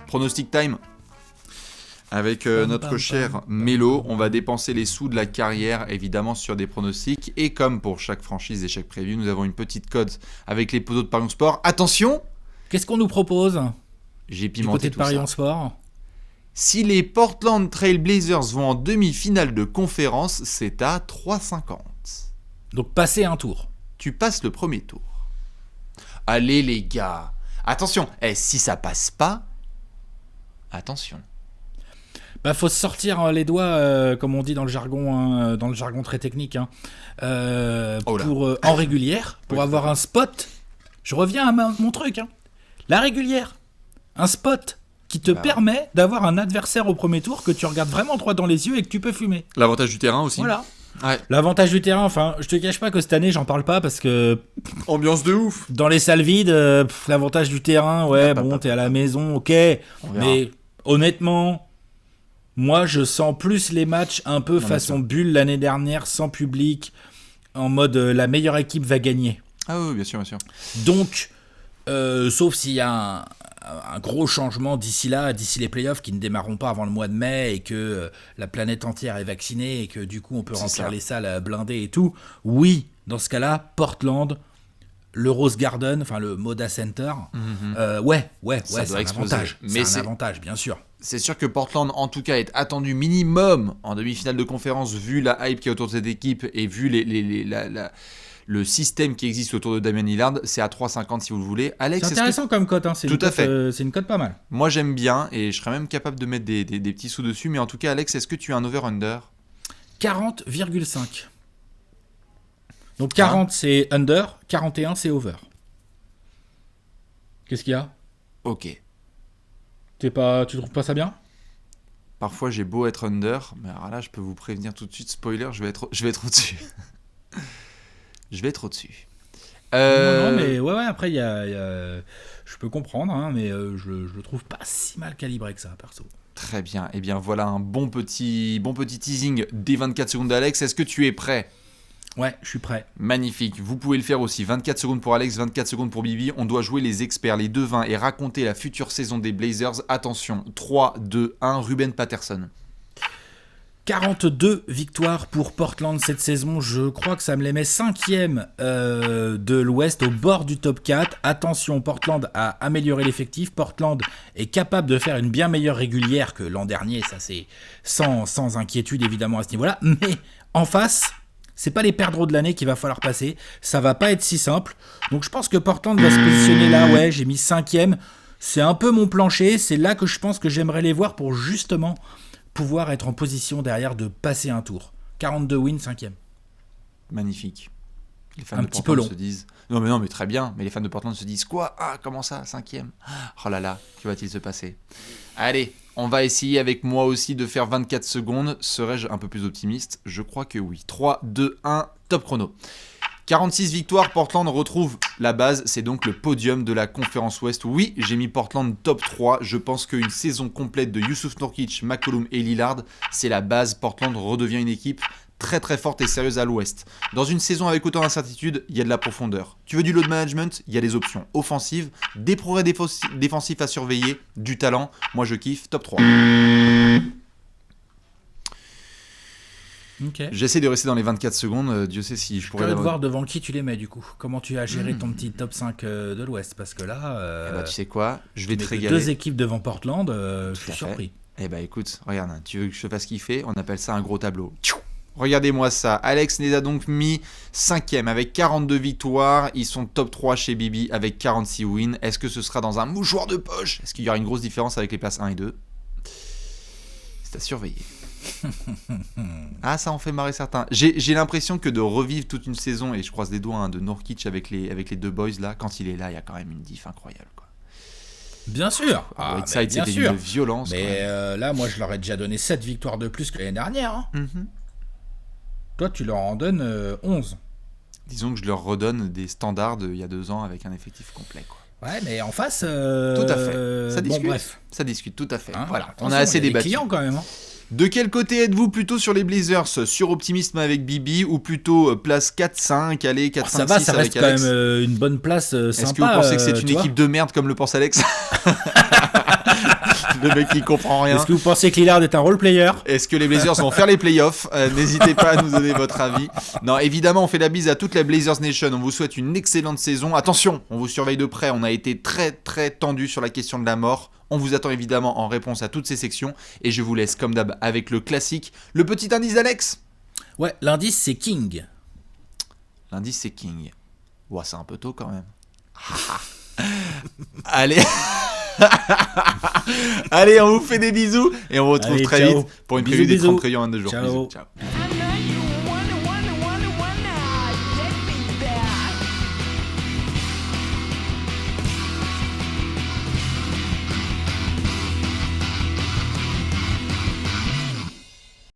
Pronostic time avec notre cher Melo. On va dépenser les sous de la carrière évidemment sur des pronostics, et comme pour chaque franchise et chaque preview, nous avons une petite cote avec les poteaux de Paris Sport. Attention, qu'est-ce qu'on nous propose? J'ai pimenté tout ça. Paris Sport. Si les Portland Trail Blazers vont en demi-finale de conférence, c'est à 3,50. Donc passer un tour. Tu passes le premier tour. Allez les gars, attention, si ça passe pas, attention. Faut se sortir les doigts, comme on dit dans le jargon très technique, en régulière, pour avoir un spot. Je reviens à mon truc, la régulière, un spot qui te permet d'avoir un adversaire au premier tour que tu regardes vraiment droit dans les yeux et que tu peux fumer. L'avantage du terrain aussi. Voilà. Ouais. L'avantage du terrain, je te cache pas que cette année j'en parle pas parce que ambiance de ouf. Dans les salles vides, l'avantage du terrain, t'es à la maison, ok, mais honnêtement, moi je sens plus les matchs un peu façon bulle l'année dernière, sans public, en mode la meilleure équipe va gagner. Ah oui, bien sûr. Donc, sauf s'il y a un gros changement d'ici les playoffs qui ne démarreront pas avant le mois de mai et que la planète entière est vaccinée et que du coup on peut remplir les salles blindées et tout. Oui, dans ce cas-là, Portland, le Rose Garden, enfin le Moda Center, c'est un avantage. Mais c'est un avantage, bien sûr. C'est sûr que Portland, en tout cas, est attendu minimum en demi-finale de conférence, vu la hype qui est autour de cette équipe et vu le système qui existe autour de Damian Lillard. C'est à 3,50 si vous le voulez. Alex, c'est intéressant comme cote, tout à fait. C'est une cote pas mal. Moi j'aime bien et je serais même capable de mettre des petits sous dessus. Mais en tout cas, Alex, est-ce que tu as un over-under ? 40,5. Donc 40 c'est under, 41 c'est over. Qu'est-ce qu'il y a ? Ok. Tu trouves pas ça bien ? Parfois j'ai beau être under, mais alors là je peux vous prévenir tout de suite, spoiler, je vais être au-dessus. Je vais être au-dessus. Non, mais ouais, après, je peux comprendre, mais je le trouve pas si mal calibré que ça, perso. Très bien. Eh bien, voilà un bon petit teasing des 24 secondes d'Alex. Est-ce que tu es prêt ? Ouais, je suis prêt. Magnifique. Vous pouvez le faire aussi. 24 secondes pour Alex, 24 secondes pour Bibi. On doit jouer les experts, les devins et raconter la future saison des Blazers. Attention, 3, 2, 1, Ruben Patterson. 42 victoires pour Portland cette saison, je crois que ça me les met 5e de l'Ouest, au bord du top 4. Attention, Portland a amélioré l'effectif, Portland est capable de faire une bien meilleure régulière que l'an dernier, ça c'est sans inquiétude évidemment à ce niveau-là, mais en face, c'est pas les perdreaux de l'année qu'il va falloir passer, ça va pas être si simple, donc je pense que Portland va se positionner là, j'ai mis 5e, c'est un peu mon plancher, c'est là que je pense que j'aimerais les voir pour justement pouvoir être en position derrière de passer un tour. 42 wins, 5e. Magnifique. Les fans un de petit Portland peu long. se disent... Non, mais très bien. Mais les fans de Portland se disent quoi ? Ah, comment ça, 5e ? Oh là là, que va-t-il se passer ? Allez, on va essayer avec moi aussi de faire 24 secondes. Serais-je un peu plus optimiste ? Je crois que oui. 3, 2, 1, top chrono. 46 victoires, Portland retrouve la base, c'est donc le podium de la conférence Ouest. Oui, j'ai mis Portland top 3, je pense qu'une saison complète de Yusuf Nurkic, McCollum et Lillard, c'est la base. Portland redevient une équipe très très forte et sérieuse à l'Ouest. Dans une saison avec autant d'incertitudes, il y a de la profondeur. Tu veux du load management ? Il y a des options offensives, des progrès défensifs à surveiller, du talent. Moi je kiffe, top 3. Okay. J'essaie de rester dans les 24 secondes, Dieu sait si je pourrais... Je voir devant qui tu les mets du coup. Comment tu as géré ton petit top 5 de l'Ouest, parce que là... tu sais quoi, je vais te régaler. 2 équipes devant Portland, je suis surpris. Écoute, regarde, tu veux que je te fasse kiffer ? On appelle ça un gros tableau. Regardez-moi ça. Alex les a donc mis 5e avec 42 victoires. Ils sont top 3 chez Bibi avec 46 wins. Est-ce que ce sera dans un mouchoir de poche? Est-ce qu'il y aura une grosse différence avec les places 1 et 2? C'est à surveiller. Ah, ça en fait marrer certains. J'ai l'impression que de revivre toute une saison, et je croise les doigts de Nurkic avec les deux boys là, quand il est là, il y a quand même une diff incroyable, quoi. Bien sûr. Whiteside, c'était une violence. Mais là, moi, je leur ai déjà donné 7 victoires de plus que l'année dernière. Hein. Mm-hmm. Toi, tu leur en donnes 11. Disons que je leur redonne des standards d'il y a 2 ans avec un effectif complet, quoi. Ouais, mais en face... Tout à fait. Ça discute. Bon, bref. Ça discute, tout à fait. Hein, voilà, on a assez débattu. Clients, quand même. Hein. De quel côté êtes-vous, plutôt sur les Blazers, sur optimisme avec Bibi, ou plutôt place 4-5, allez, 4-5-6 ça va, ça avec reste Alex? quand même une bonne place sympa. Est-ce que vous pensez que c'est une équipe de merde comme le pense Alex? Le mec qui comprend rien. Est-ce que vous pensez que Lillard est un role player? Est-ce que les Blazers vont faire les playoffs? N'hésitez pas à nous donner votre avis. Non, évidemment, on fait la bise à toute la Blazers Nation. On vous souhaite une excellente saison. Attention, on vous surveille de près. On a été très très tendu sur la question de la mort. On vous attend évidemment en réponse à toutes ces sections. Et je vous laisse comme d'hab avec le classique. Le petit indice d'Alex? Ouais, l'indice c'est King. L'indice c'est King. Ouah, c'est un peu tôt quand même. Allez. Allez, on vous fait des bisous et on vous retrouve très vite pour une preview des 30 crayons en 2 jours. Ciao. Bisous. Ciao.